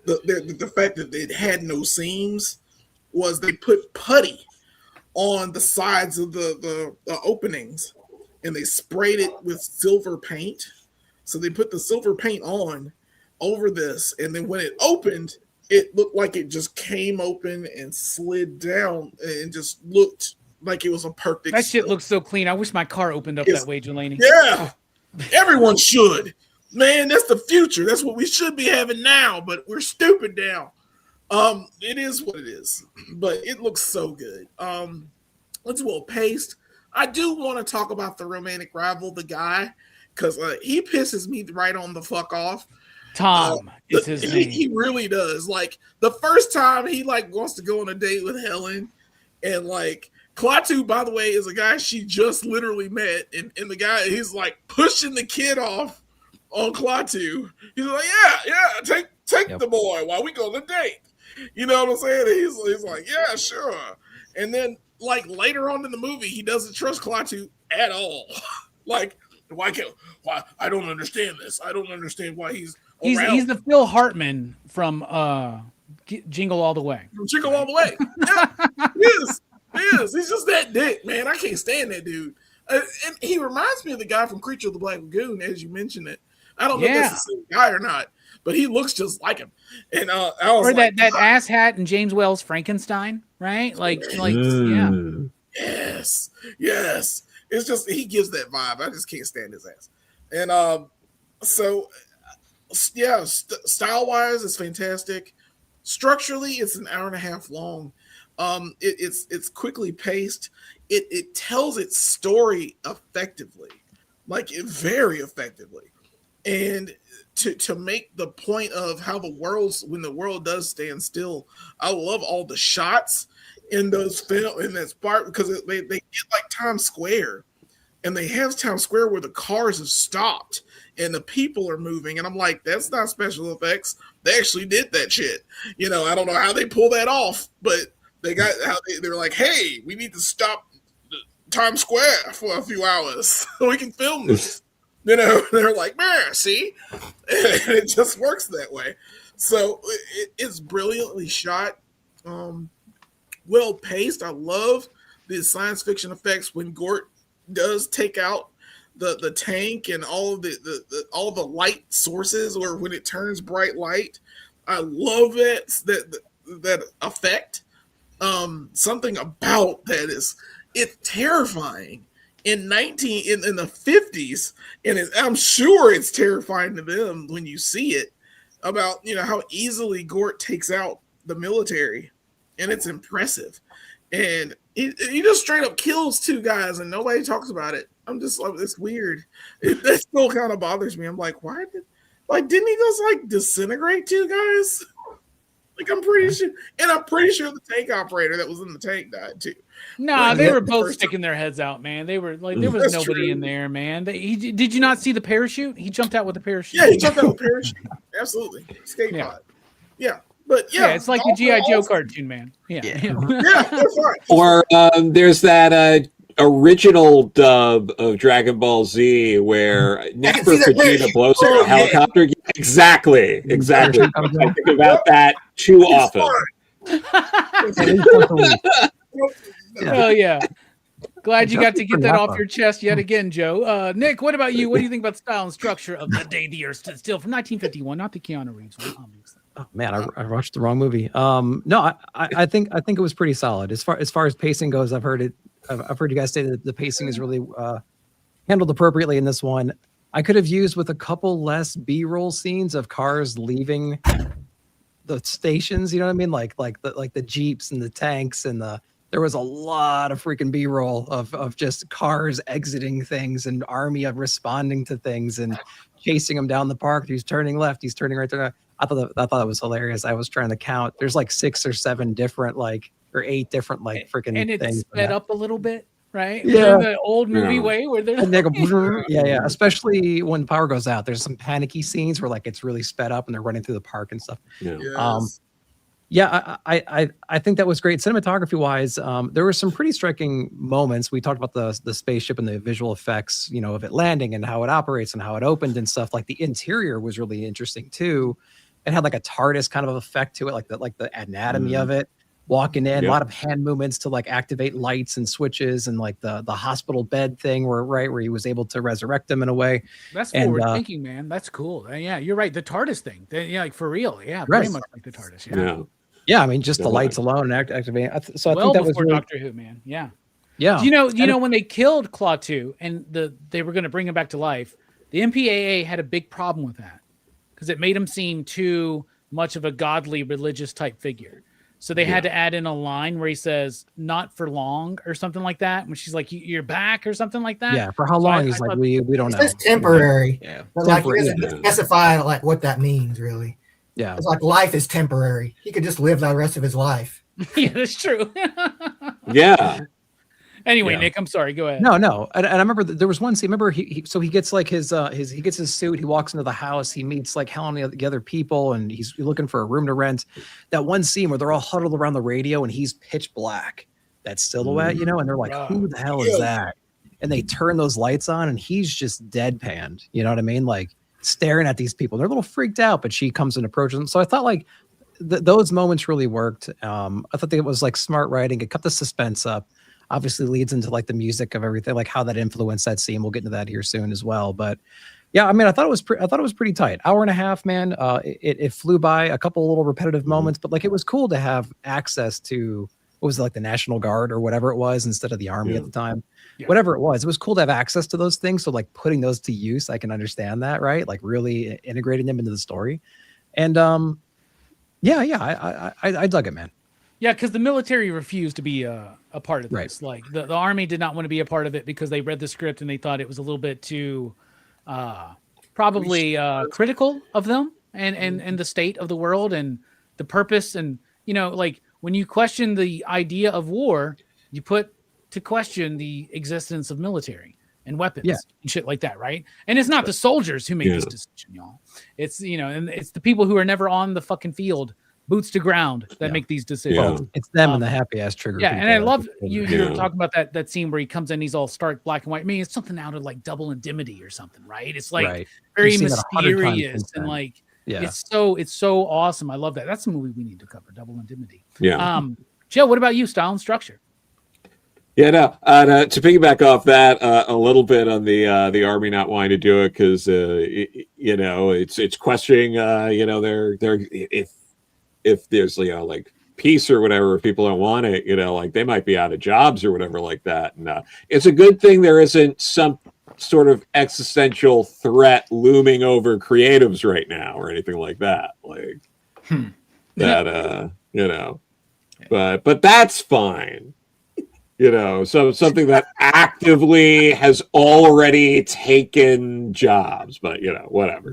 the fact that it had no seams was they put putty on the sides of the openings, and they sprayed it with silver paint. So they put the silver paint on over this, and then when it opened, it looked like it just came open and slid down and just looked like it was a perfect. That shit looks so clean. I wish my car opened up that way, Jelani. Yeah, everyone should. Man, that's the future. That's what we should be having now, but we're stupid now. It is what it is, but it looks so good. It's well paced. I do want to talk about the romantic rival, the guy, because he pisses me right on the fuck off. Tom is his name. He really does. Like the first time he like wants to go on a date with Helen, and like Klaatu, by the way, is a guy she just literally met, and the guy he's like pushing the kid off on Klaatu. He's like, yeah, take the boy while we go on the date. You know what I'm saying? And he's like, yeah, sure. And then like later on in the movie, he doesn't trust Klaatu at all. Like, why I don't understand this. I don't understand why he's the Phil Hartman from Jingle All the Way. From Jingle All the Way. Yeah, he is. He's just that dick, man. I can't stand that dude. And he reminds me of the guy from Creature of the Black Lagoon, as you mentioned it. I don't know if that's the same guy or not, but he looks just like him. And I was or that ass hat and James Wells Frankenstein, right? Like yeah. Yes. It's just he gives that vibe. I just can't stand his ass. And so yeah, style wise, it's fantastic. Structurally, it's an hour and a half long. It's quickly paced. It tells its story effectively, very effectively. And to make the point of how when the world does stand still, I love all the shots in that part because they get like Times Square, and they have Times Square where the cars have stopped and the people are moving, and I'm like, that's not special effects. They actually did that shit. You know, I don't know how they pull that off, but they're like, hey, we need to stop Times Square for a few hours so we can film this. You know, they're like, man, see? And it just works that way. So it's brilliantly shot, well paced. I love the science fiction effects when Gort does take out the tank and all of the light sources, or when it turns bright light. I love that effect. Something about that it's terrifying. In the 50s, and I'm sure it's terrifying to them when you see it, about how easily Gort takes out the military, and it's impressive. And he just straight up kills two guys, and nobody talks about it. I'm just like, it's weird. That still kind of bothers me. I'm like, didn't he just disintegrate two guys? I'm pretty sure the tank operator that was in the tank died too. Nah, they were both sticking their heads out, man. They were like, there was nobody in there, man. Did you not see the parachute? He jumped out with the parachute. Yeah, he jumped out with the parachute. Absolutely, escape pod. Yeah, but yeah, it's like the G.I. Joe cartoon, man. Yeah, that's right. Or there's that original dub of Dragon Ball Z where Necro Vegeta blows up a helicopter. Yeah, exactly. I think about that too often. Oh yeah. Glad you got to get that off your chest yet again, Joe. Nick, what about you? What do you think about the style and structure of The Day the Earth Stood Still from 1951, not the Keanu Reeves one, obviously? Oh man, I watched the wrong movie. No, I think it was pretty solid. As far as pacing goes, I've heard you guys say that the pacing is really handled appropriately in this one. I could have used with a couple less B-roll scenes of cars leaving the stations. You know what I mean? Like the Jeeps and the tanks and there was a lot of freaking B-roll of just cars exiting things and Army of responding to things and chasing them down the park. He's turning left. He's turning right. I thought that was hilarious. I was trying to count. There's like 6 or 7 different or 8 different freaking and it's things. Sped up a little bit, right? Yeah, the old movie way where they're yeah. Especially when power goes out, there's some panicky scenes where it's really sped up and they're running through the park and stuff. Yes. I think that was great. Cinematography wise, there were some pretty striking moments. We talked about the spaceship and the visual effects, of it landing and how it operates and how it opened and stuff. Like the interior was really interesting too. It had like a TARDIS kind of effect to it, like the anatomy of it. Walking in, a lot of hand movements to activate lights and switches, and the hospital bed thing where he was able to resurrect them in a way. That's forward thinking, man. That's cool. Yeah, you're right. The TARDIS thing. For real. Yeah, very much like the TARDIS. Yeah. Yeah, I mean, just the lights alone and activating. So I think that was before Doctor Who, man. Yeah. Yeah. Do you know when they killed Klaatu and they were going to bring him back to life, the MPAA had a big problem with that because it made him seem too much of a godly religious type figure. So they had to add in a line where he says "not for long" or something like that. When she's like, "You're back" or something like that. Yeah, for how long? He's like, we don't know. It's temporary. Yeah. But like, he Temporary, doesn't specify like what that means really. Yeah. It's like life is temporary. He could just live the rest of his life. Yeah, that's true. Yeah. Anyway, Yeah. Nick, I'm sorry. Go ahead. No. And I remember there was one scene. Remember, he gets like his he gets his suit. He walks into the house. He meets like Helen and the other people, and he's looking for a room to rent. That one scene where they're all huddled around the radio, and he's pitch black. That silhouette, and they're like, "Who the hell is that?" And they turn those lights on, and he's just deadpanned. You know what I mean? Like staring at these people. They're a little freaked out, but she comes and approaches them. So I thought like those moments really worked. I thought that it was like smart writing. It kept the suspense up. Obviously leads into like the music of everything, like how that influenced that scene. We'll get into that here soon as well. But yeah, I mean, I thought it was pretty tight. Hour and a half, man. It flew by. A couple little repetitive moments, but like it was cool to have access to what was it, like the National Guard or whatever it was instead of the Army at the time. Yeah. Whatever it was cool to have access to those things. So like putting those to use, I can understand that, right? Like really integrating them into the story. And I dug it, man. Yeah, because the military refused to be a part of this. Right. Like the Army did not want to be a part of it because they read the script and they thought it was a little bit too probably critical of them and the state of the world and the purpose. And, like when you question the idea of war, you put to question the existence of military and weapons and shit like that, right? And it's not the soldiers who make this decision, y'all. It's, and it's the people who are never on the fucking field, boots to ground, that make these decisions. Yeah. It's them and the happy ass trigger. Yeah, and I people. love you were talking about that scene where he comes in, he's all stark black and white. I mean, it's something out of like Double Indemnity or something, right? It's like very You've seen that 100 times mysterious since and then. like Yeah. it's so awesome. I love that. That's a movie we need to cover, Double Indemnity. Yeah. Joe, what about you? Style and structure. Yeah, no. To piggyback off that a little bit on the Army not wanting to do it because it's questioning their if there's like peace or whatever, if people don't want it, like they might be out of jobs or whatever like that. And it's a good thing there isn't some sort of existential threat looming over creatives right now or anything like that. Like that, but that's fine. So something that actively has already taken jobs, but whatever.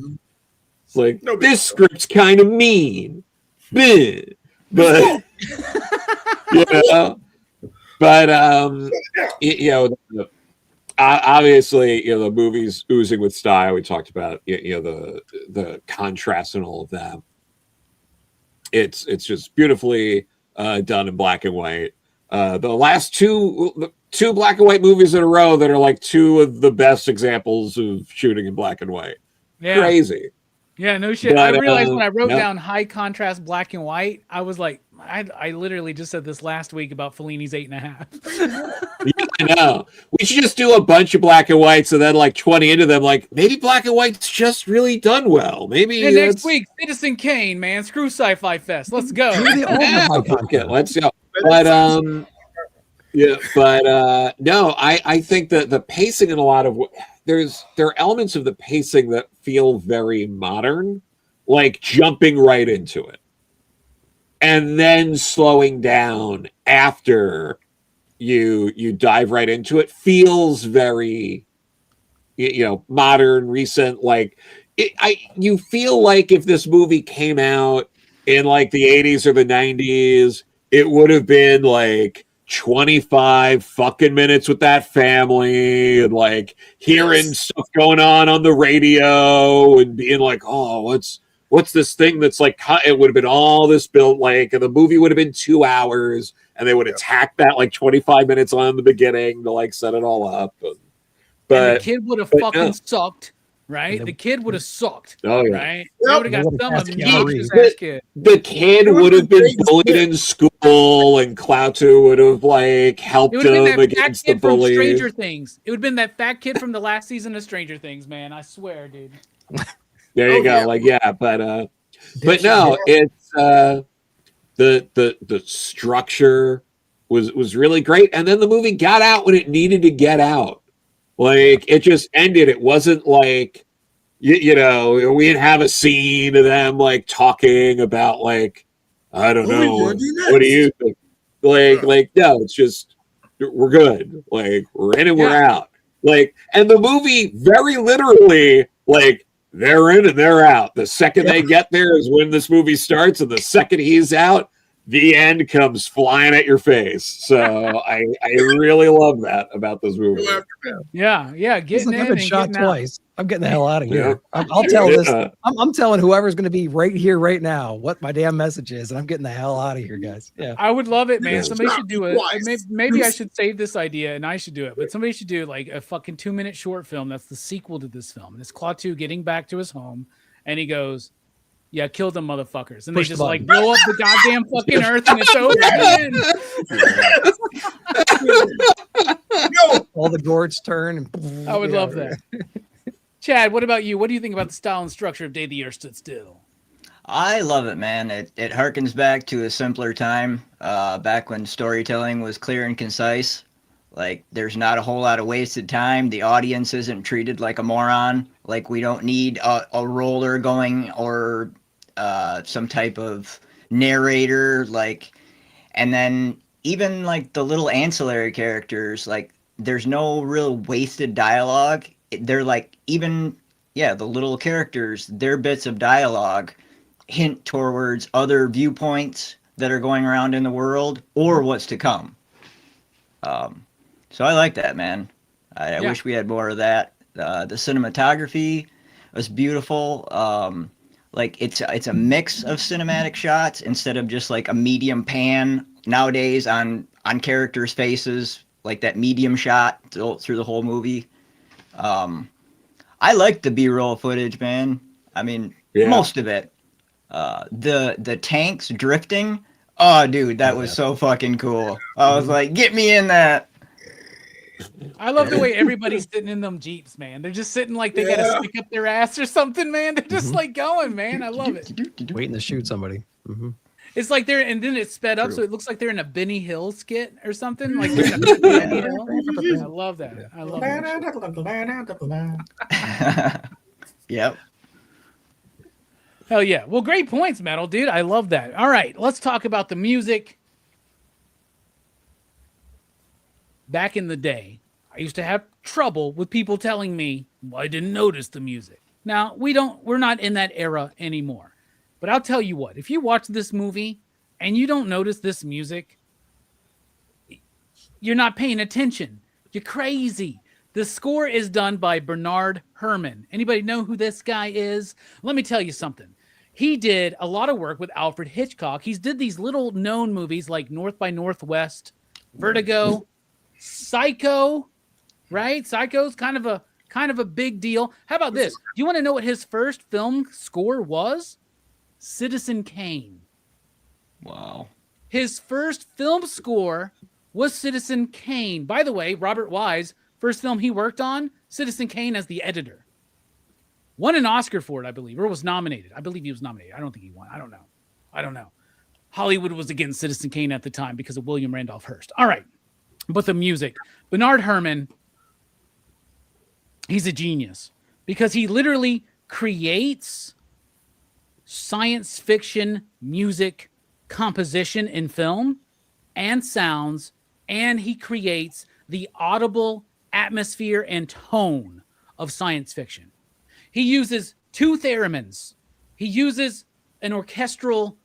It's like this script's kind of mean, but obviously the movie's oozing with style. We talked about the contrast and all of that. It's just beautifully done in black and white. The last two black and white movies in a row that are like two of the best examples of shooting in black and white. Yeah. Crazy. Yeah, no shit. But, I realized when I wrote down high contrast black and white, I was like, I literally just said this last week about Fellini's 8.5. Yeah, I know. We should just do a bunch of black and whites and then like 20 into them, like maybe black and white's just really done well. Maybe and next week, Citizen Kane, man. Screw Sci-Fi Fest. Let's go. Okay, let's go. But no, I think that the pacing in a lot of there are elements of the pacing that feel very modern, like jumping right into it and then slowing down after you dive right into it feels very modern, recent. Like you feel like if this movie came out in like the 80s or the 90s, it would have been like 25 fucking minutes with that family and like hearing stuff going on the radio and being like, oh, what's this thing that's like, it would have been all this built, like, and the movie would have been 2 hours and they would attack that like 25 minutes on the beginning to like set it all up. But and the kid would have fucking sucked. Right, the kid would have sucked. Oh yeah, right. They would have got some obnoxious ass kid. The kid would have been bullied in school, and Klaatu would have like helped him against the bullies. Stranger Things. It would have been that fat kid from the last season of Stranger Things, man. I swear, dude. There you go. Yeah. But no, it's the structure was really great. And then the movie got out when it needed to get out. Like, it just ended. It wasn't like, you know, we'd have a scene of them like talking about like, I don't know, what do you think? Like no, it's just, we're good. Like, we're in and we're out. Like, and the movie very literally, like, they're in and they're out. The second they get there is when this movie starts, and the second he's out, the end comes flying at your face. So I really love that about this movie. Yeah, getting in I've been and shot getting twice. I'm getting the hell out of here. Yeah. I'll tell this. Yeah. I'm telling whoever's going to be right here, right now, what my damn message is, and I'm getting the hell out of here, guys. Yeah. I would love it, man. Yeah. Somebody should do it. Maybe I should save this idea and I should do it. But somebody should do like a fucking 2-minute short film that's the sequel to this film. And it's Klaatu getting back to his home, and he goes, "Yeah, kill them motherfuckers," and Push they the just like button. blow up the goddamn fucking earth, and it's over. Man. All the gourds turn. And I would love that. Chad, what about you? What do you think about the style and structure of Day the Earth Stood Still? I love it, man. It harkens back to a simpler time, back when storytelling was clear and concise. Like, there's not a whole lot of wasted time. The audience isn't treated like a moron. Like, we don't need a roller going or some type of narrator. Like, and then even like the little ancillary characters, like, there's no real wasted dialogue. They're like, even, the little characters, their bits of dialogue hint towards other viewpoints that are going around in the world or what's to come. So I like that, man. I wish we had more of that. The cinematography was beautiful. Like, it's a mix of cinematic shots instead of just like a medium pan nowadays on characters' faces, like that medium shot through the whole movie. I like the B-roll footage, man. I mean, most of it. The tanks drifting. Oh, dude, that was so fucking cool. I was like, get me in that. I love the way everybody's sitting in them Jeeps, man. They're just sitting like they got to stick up their ass or something, man. They're just like going, man. I love it. Waiting to shoot somebody. Mm-hmm. It's like they're, and then it's sped up, so it looks like they're in a Benny Hill skit or something. Like they're in a Benny Hill. I love that. I love that. Yep. Hell yeah. Well, great points, Metal, dude. I love that. All right, let's talk about the music. Back in the day, I used to have trouble with people telling me, well, I didn't notice the music. Now, we're not in that era anymore. But I'll tell you what, if you watch this movie and you don't notice this music, you're not paying attention. You're crazy. The score is done by Bernard Herrmann. Anybody know who this guy is? Let me tell you something. He did a lot of work with Alfred Hitchcock. He's did these little known movies like North by Northwest, Vertigo, Psycho, right? Psycho's kind of a big deal. How about this? Do you want to know what his first film score was? Citizen Kane. Wow. His first film score was Citizen Kane. By the way, Robert Wise, first film he worked on, Citizen Kane as the editor. Won an Oscar for it, I believe, or was nominated. I believe he was nominated. I don't think he won. I don't know. Hollywood was against Citizen Kane at the time because of William Randolph Hearst. All right. But the music. Bernard Herrmann, he's a genius because he literally creates science fiction music composition in film and sounds, and he creates the audible atmosphere and tone of science fiction. He uses two theremins. He uses an orchestral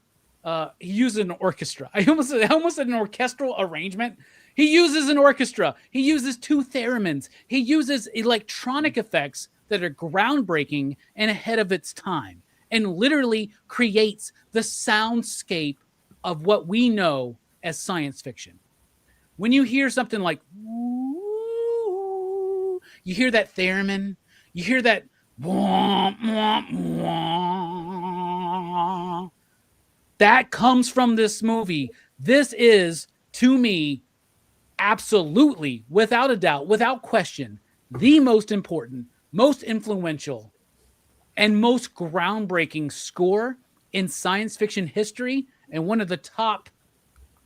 he uses an orchestra. I almost said an orchestral arrangement. He uses an orchestra. He uses two theremins. He uses electronic effects that are groundbreaking and ahead of its time, and literally creates the soundscape of what we know as science fiction. When you hear something like, woo, you hear that theremin, you hear that wah, wah, wah. That comes from this movie. This is, to me, absolutely, without a doubt, without question, the most important, most influential, and most groundbreaking score in science fiction history, and one of the top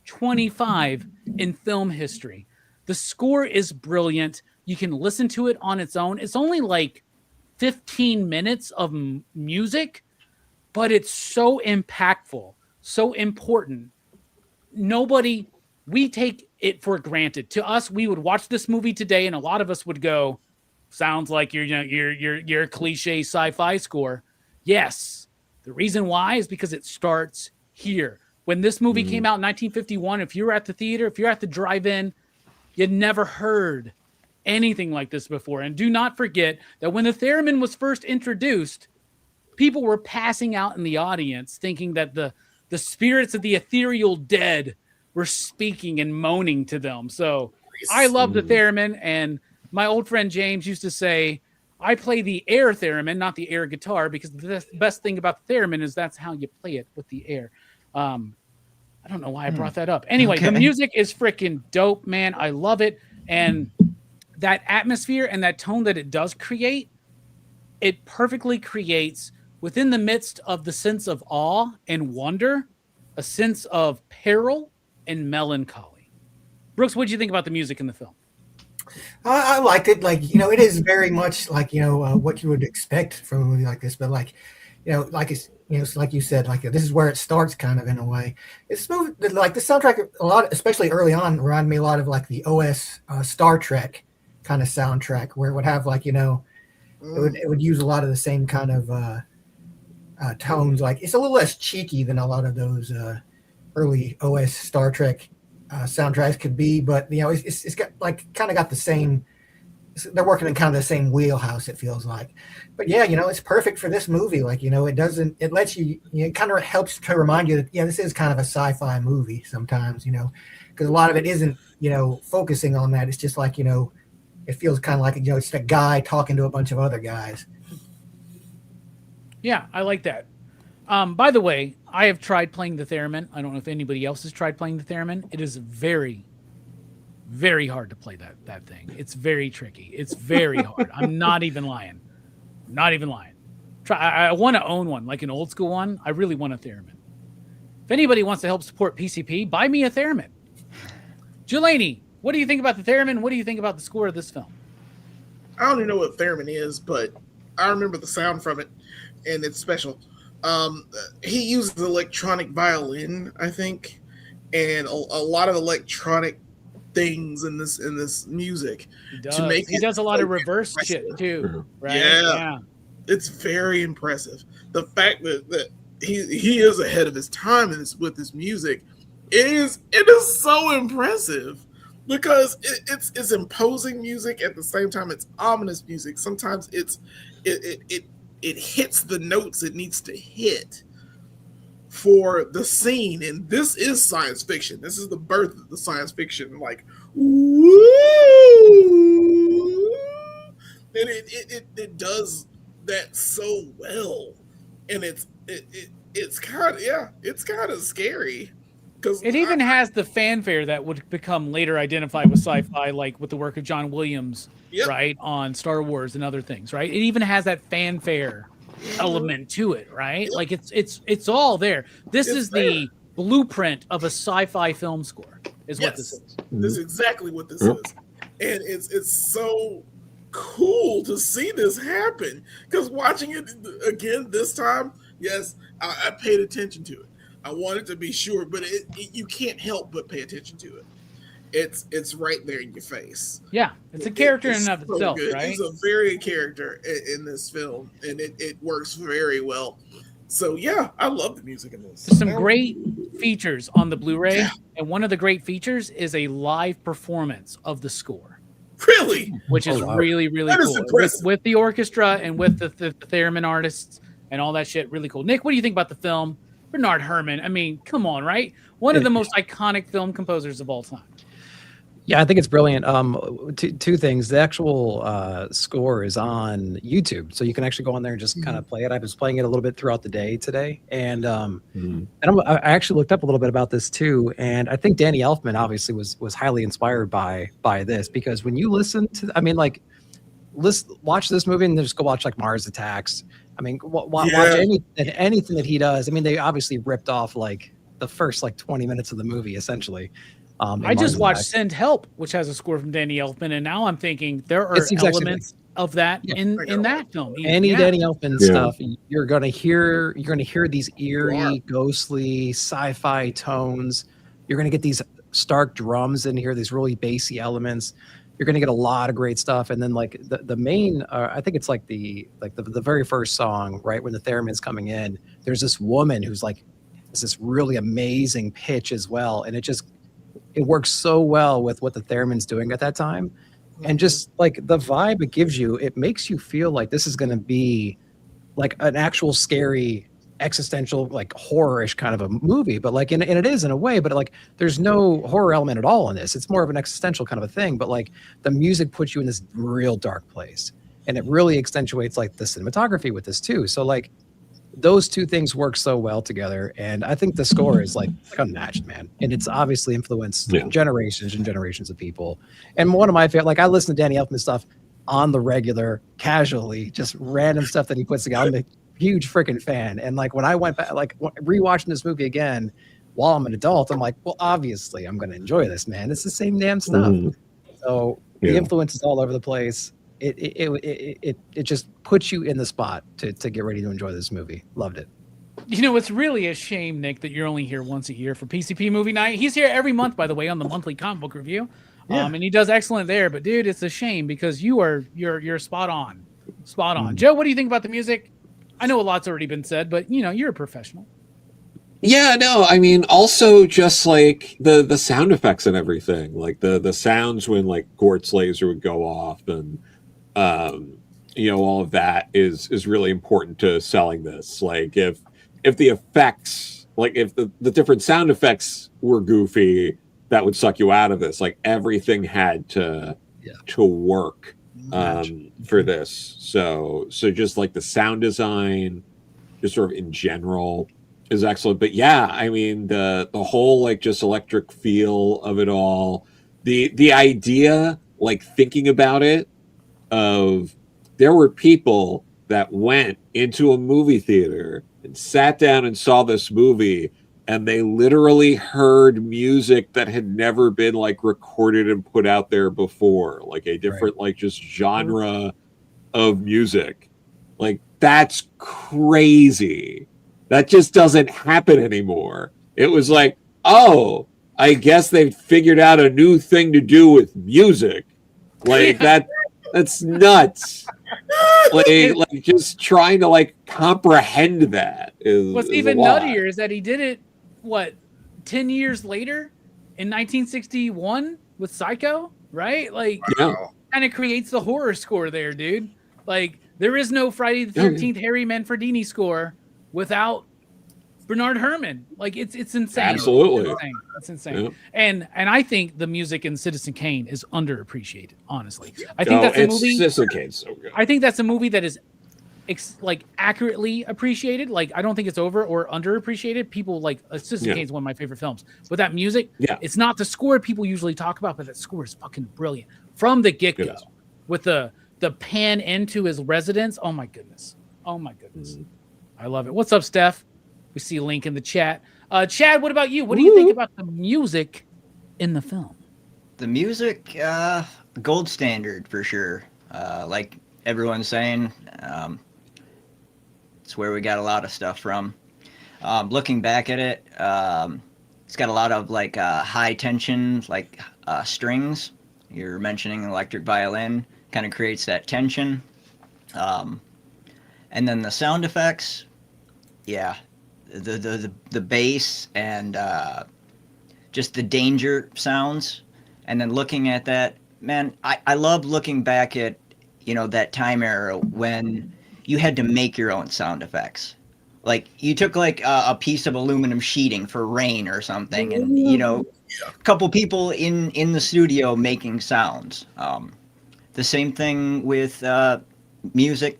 25 in film history. The score is brilliant. You can listen to it on its own. It's only like 15 minutes of music, but it's so impactful, so important. We take it for granted. To us, we would watch this movie today, and a lot of us would go, "Sounds like your cliche sci-fi score." Yes, the reason why is because it starts here. When this movie came out in 1951, if you were at the theater, if you're at the drive-in, you'd never heard anything like this before. And do not forget that when the theremin was first introduced, people were passing out in the audience thinking that the spirits of the ethereal dead were speaking and moaning to them. So I love the theremin, and my old friend James used to say, I play the air theremin, not the air guitar, because the best thing about the theremin is that's how you play it, with the air. I don't know why I brought that up. Anyway, The music is freaking dope, man. I love it. And that atmosphere and that tone that it does create, it perfectly creates, within the midst of the sense of awe and wonder, a sense of peril and melancholy. Brooks, what did you think about the music in the film? I liked it. Like, it is very much like, what you would expect from a movie like this. But like, it's like you said, like this is where it starts kind of in a way. It's smooth. Like the soundtrack, a lot, especially early on, reminded me a lot of like the OS Star Trek kind of soundtrack, where it would have like, it would use a lot of the same kind of tones. Like it's a little less cheeky than a lot of those early OS Star Trek soundtracks could be, but it's got like kind of got the same. They're working in kind of the same wheelhouse, it feels like. But yeah, it's perfect for this movie. Like, it lets you, it kind of helps to remind you that, this is kind of a sci-fi movie sometimes, because a lot of it isn't, focusing on that. It's just like, it feels kind of like, it's a guy talking to a bunch of other guys. Yeah, I like that. By the way, I have tried playing the theremin. I don't know if anybody else has tried playing the theremin. It is very, very hard to play that thing. It's very tricky. It's very hard. I'm not even lying. I want to own one, like an old school one. I really want a theremin. If anybody wants to help support PCP, buy me a theremin. Jelani, what do you think about the theremin? What do you think about the score of this film? I don't even know what theremin is, but I remember the sound from it, and it's special. He uses electronic violin, I think, and a lot of electronic things in this music to make he does a lot of reverse shit too, right? Yeah, it's very impressive. The fact that he is ahead of his time with this music it is so impressive, because it's imposing music, at the same time it's ominous music. Sometimes it hits the notes it needs to hit for the scene, and this is science fiction. This is the birth of the science fiction, like woo, and it does that so well, and it's kind of scary, because it even has the fanfare that would become later identified with sci-fi, like with the work of John Williams, right, on Star Wars and other things, right? It even has that fanfare element to it, right? Like it's all there. This is the blueprint of a sci-fi film score, is what this is. This is exactly what this is, and it's so cool to see this happen, because watching it again this time, yes, I paid attention to it. I wanted to be sure, but you can't help but pay attention to it. It's right there in your face. Yeah, it's a character in and of itself, good. Right? It's a very character in this film, and it works very well. So yeah, I love the music in this. There's some great features on the Blu-ray, and one of the great features is a live performance of the score. Really? Which is really, really that cool. With the orchestra and with the theremin artists and all that shit, really cool. Nick, what do you think about the film? Bernard Herrmann, I mean, come on, right? One of the most iconic film composers of all time. Yeah, I think it's brilliant. Two things. The actual score is on YouTube, so you can actually go on there and just kind of play it. I was playing it a little bit throughout the day today, and I actually looked up a little bit about this too. And I think Danny Elfman obviously was highly inspired by this, because when you listen to, I mean, like, watch this movie and then just go watch like Mars Attacks. I mean, watch anything that he does. I mean, they obviously ripped off like the first like 20 minutes of the movie, essentially. I just watched Send Help, which has a score from Danny Elfman, and now I'm thinking there are elements of that in that film. Any Danny Elfman stuff, you're gonna hear these eerie, ghostly, sci-fi tones. You're gonna get these stark drums in here, these really bassy elements. You're gonna get a lot of great stuff, and then like the main, I think it's like the very first song, right when the theremin's coming in. There's this woman who's like, it's this really amazing pitch as well, and it works so well with what the theremin's doing at that time. And just like the vibe it gives you, it makes you feel like this is going to be like an actual scary existential, like horror-ish kind of a movie, but like, and it is in a way, but like there's no horror element at all in this. It's more of an existential kind of a thing, but like the music puts you in this real dark place, and it really accentuates like the cinematography with this too. So like those two things work so well together, and I think the score is like unmatched, man. And it's obviously influenced generations and generations of people. And one of my favorite, like I listen to Danny Elfman stuff on the regular, casually, just random stuff that he puts together. I'm a huge freaking fan. And like when I went back, like rewatching this movie again while I'm an adult, I'm like, well, obviously I'm going to enjoy this, man. It's the same damn stuff. So the influence is all over the place. It just puts you in the spot to get ready to enjoy this movie. Loved it. You know, it's really a shame, Nick, that you're only here once a year for PCP Movie Night. He's here every month, by the way, on the monthly comic book review. And he does excellent there. But dude, it's a shame because you're spot on. Spot on. Joe, what do you think about the music? I know a lot's already been said, but you know, you're a professional. Yeah, no, I mean, also just like the sound effects and everything, like the sounds when like Gort's laser would go off, and you know, all of that is really important to selling this. Like if the effects, like if the different sound effects were goofy, that would suck you out of this. Like everything had to work for this. So just like the sound design, just sort of in general, is excellent. But yeah, I mean the whole like just electric feel of it all, the idea, like thinking about it, of there were people that went into a movie theater and sat down and saw this movie, and they literally heard music that had never been like recorded and put out there before, like a different like just genre of music. Like that's crazy. That just doesn't happen anymore. It was like, oh, I guess they've figured out a new thing to do with music. Like that's nuts. like just trying to like comprehend that is what's even nuttier is that he did it 10 years later in 1961 with Psycho, right? Like kind of creates the horror score there, dude. Like there is no Friday the 13th Harry Manfredini score without Bernard Herrmann. Like it's insane. Absolutely. It's insane. And I think the music in Citizen Kane is underappreciated, honestly. I think that's a movie. Citizen Kane's so good. I think that's a movie that is like accurately appreciated. Like I don't think it's over or underappreciated. People like Citizen Kane is one of my favorite films. But that music, it's not the score people usually talk about, but that score is fucking brilliant from the get-go. With the pan into his residence. Oh my goodness. I love it. What's up, Steph? We see a link in the chat. Chad, what about you? What do you think about the music in the film? The music, gold standard for sure. Like everyone's saying, it's where we got a lot of stuff from. Looking back at it, it's got a lot of like high tension, like strings. You're mentioning electric violin, kind of creates that tension. And then the sound effects, the bass and just the danger sounds. And then looking at that, man, I love looking back at, you know, that time era when you had to make your own sound effects. Like you took like a piece of aluminum sheeting for rain or something, and you know, a couple people in the studio making sounds. The same thing with music,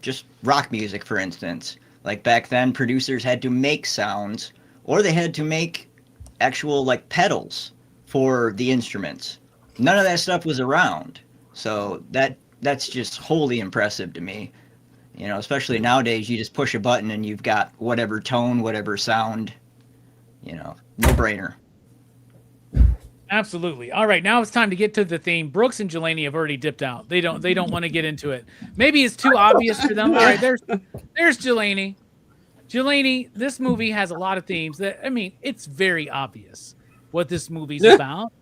just rock music, for instance. Like back then, producers had to make sounds, or they had to make actual like pedals for the instruments. None of that stuff was around, so that's just wholly impressive to me. You know, especially nowadays, you just push a button and you've got whatever tone, whatever sound no brainer. Absolutely. All right, now it's time to get to the theme. Brooks and Jelani have already dipped out. They don't want to get into it. Maybe it's too obvious for them. All right, there's Jelani. Jelani, this movie has a lot of themes that, I mean, it's very obvious what this movie's about.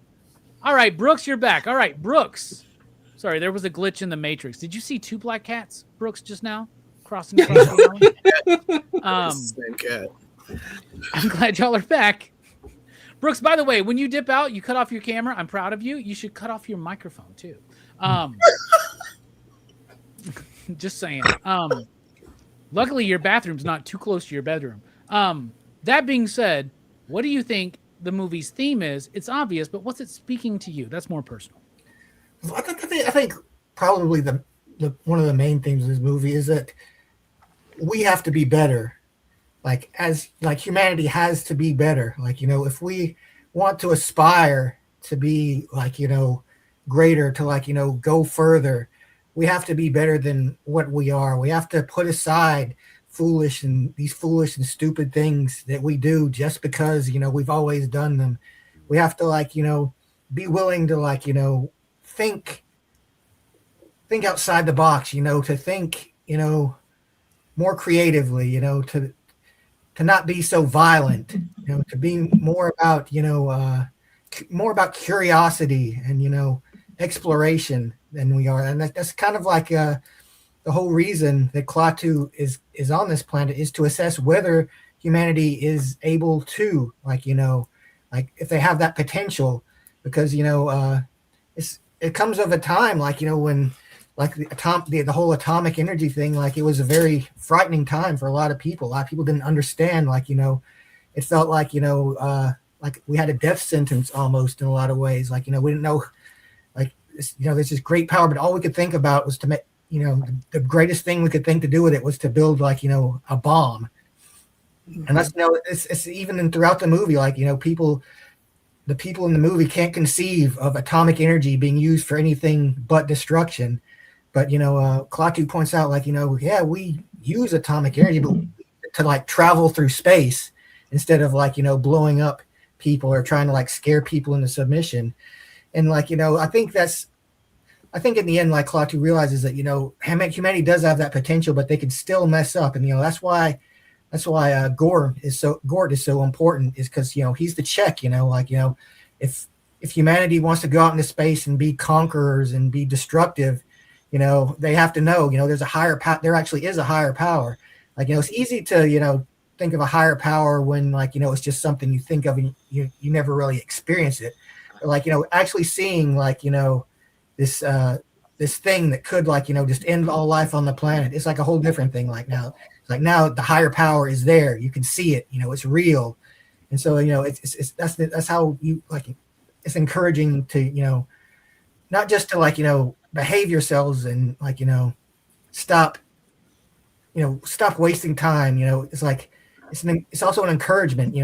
All right, Brooks, you're back. All right, Brooks. Sorry, there was a glitch in the Matrix. Did you see two black cats, Brooks, just now crossing across the alley? Same cat. I'm glad y'all are back. Brooks, by the way, when you dip out, you cut off your camera. I'm proud of you. You should cut off your microphone too. Just saying. Luckily, your bathroom's not too close to your bedroom. That being said, what do you think the movie's theme is? It's obvious, but what's it speaking to you? That's more personal. I think probably the one of the main themes of this movie is that we have to be better. Like humanity has to be better. If we want to aspire to be greater, to go further, we have to be better than what we are. We have to put aside these foolish and stupid things that we do just because, we've always done them. We have to be willing to think outside the box, to think, more creatively, to not be so violent, to be more about curiosity and, exploration than we are. And that's kind of like the whole reason that Klaatu is on this planet, is to assess whether humanity is able to, if they have that potential, because, it comes of a time when the whole atomic energy thing, it was a very frightening time for a lot of people. A lot of people didn't understand, it felt like we had a death sentence almost in a lot of ways. We didn't know, there's this great power, but all we could think about was to make, the greatest thing we could think to do with it was to build a bomb. And that's, it's even throughout the movie, the people in the movie can't conceive of atomic energy being used for anything but destruction. But, Klaatu points out, we use atomic energy but to travel through space instead of blowing up people or trying to scare people into submission. And I think in the end, Klaatu realizes that, humanity does have that potential, but they can still mess up. And, that's why Gord is so important, is because, he's the check, if humanity wants to go out into space and be conquerors and be destructive, they have to know, there's a higher power. There actually is a higher power. It's easy to, think of a higher power when it's just something you think of and you never really experience it. But, actually seeing this thing that could just end all life on the planet, it's a whole different thing. Now the higher power is there. You can see it, it's real. And so, that's how you it's encouraging to, not just to behave yourselves and stop wasting time. It's also an encouragement,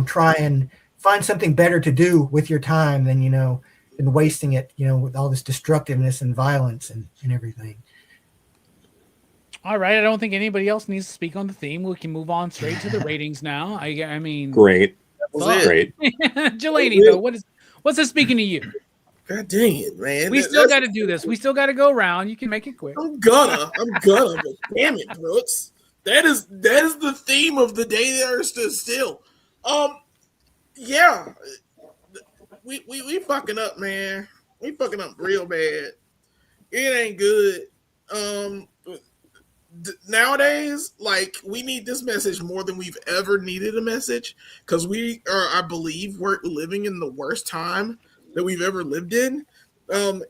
try and find something better to do with your time than, than wasting it, with all this destructiveness and violence and everything. All right. I don't think anybody else needs to speak on the theme. We can move on straight to the ratings now. I mean, great. Great. Jelani, though, what's this speaking to you? God dang it, man. We still got to do this. We still got to go around. You can make it quick. I'm gonna, but damn it, Brooks. That is the theme of the day the earth stood still. Yeah. We fucking up, man. We fucking up real bad. It ain't good. Nowadays, we need this message more than we've ever needed a message, because I believe we're living in the worst time that we've ever lived in. Here's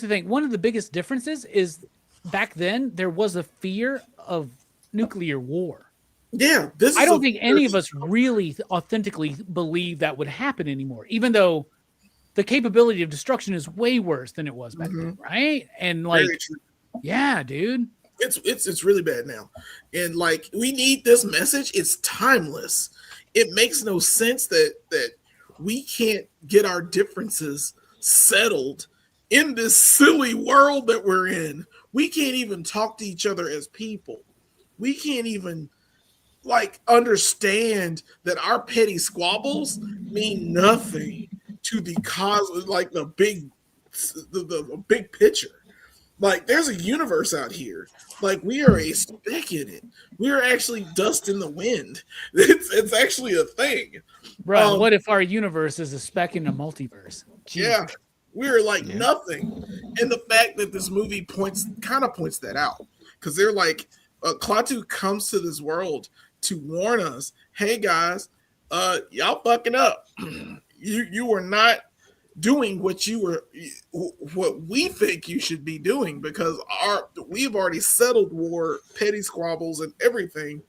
the thing. One of the biggest differences is back then there was a fear of nuclear war. Yeah, I don't think any of us really authentically believe that would happen anymore, even though the capability of destruction is way worse than it was back then, right? And yeah, dude, it's really bad now, and we need this message. It's timeless. It makes no sense that we can't get our differences settled in this silly world that we're in. We can't even talk to each other as people. We can't even like understand that our petty squabbles mean nothing to the cause, like the big picture. Like there's a universe out here. Like we are a speck in it. We are actually dust in the wind. It's actually a thing. Bro, what if our universe is a speck in a multiverse? Jesus. Yeah, we're like nothing. And the fact that this movie points that out, because they're like, Klaatu comes to this world to warn us, hey guys, y'all fucking up. You are not doing what we think you should be doing, because we've already settled war, petty squabbles, and everything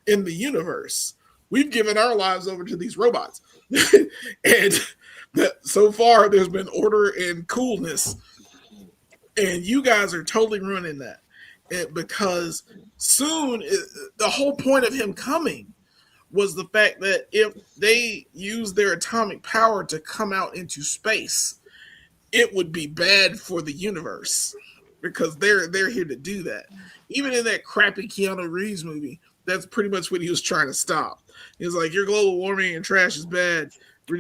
in the universe. We've given our lives over to these robots. And so far there's been order and coolness, and you guys are totally ruining that. Because soon, the whole point of him coming was the fact that if they use their atomic power to come out into space, it would be bad for the universe, because they're here to do that. Even in that crappy Keanu Reeves movie, that's pretty much what he was trying to stop. He was like, your global warming and trash is bad.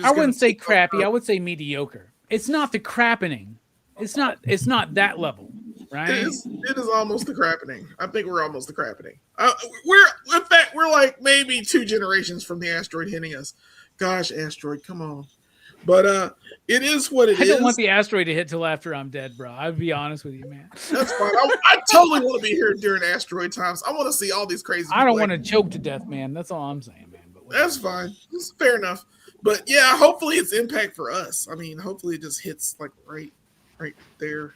I wouldn't say crappy. I would say mediocre. It's not the crappening. It's not that level, right? It is almost the crappening. I think we're almost the crappening. We're like maybe 2 generations from the asteroid hitting us. Gosh, asteroid, come on. But it is what it is. I don't want the asteroid to hit till after I'm dead, bro. I'll be honest with you, man. That's fine. I totally want to be here during asteroid times. I want to see all these crazy. I don't want to choke to death, man. That's all I'm saying, man. But that's fine. It's fair enough. But yeah, hopefully it's impact for us. I mean, hopefully it just hits like right there.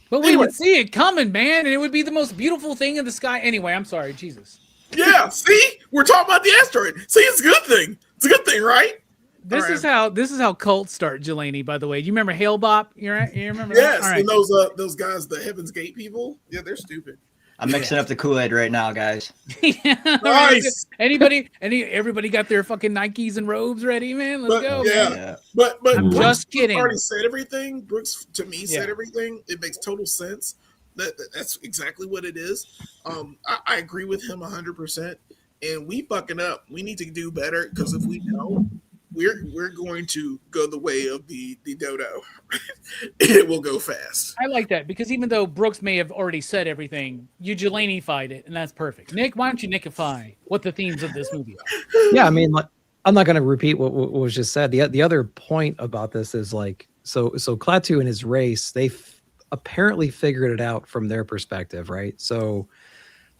But we would see it coming, man, and it would be the most beautiful thing in the sky. Anyway, I'm sorry, Jesus. Yeah, see, we're talking about the asteroid. See, it's a good thing. It's a good thing, right? This is how cults start, Jelani. By the way, do you remember Hale Bop? You remember? Yes, that? Right. And those guys, the Heaven's Gate people. Yeah, they're stupid. I'm mixing up the Kool-Aid right now, guys. Nice. Everybody got their fucking Nikes and robes ready, man. Let's go. Yeah. Man. But I'm Brooks just kidding. already said everything. Brooks to me said everything. It makes total sense. That's exactly what it is. I agree with him 100%. And we fucking up. We need to do better, because if we don't, we're going to go the way of the dodo. It will go fast. I like that, because even though Brooks may have already said everything, you Jelani-fied it, and that's perfect. Nick, why don't you Nickify what the themes of this movie are? Yeah, I mean, I'm not going to repeat what was just said. The other point about this is like, so Klaatu and his race, they apparently figured it out from their perspective, right? So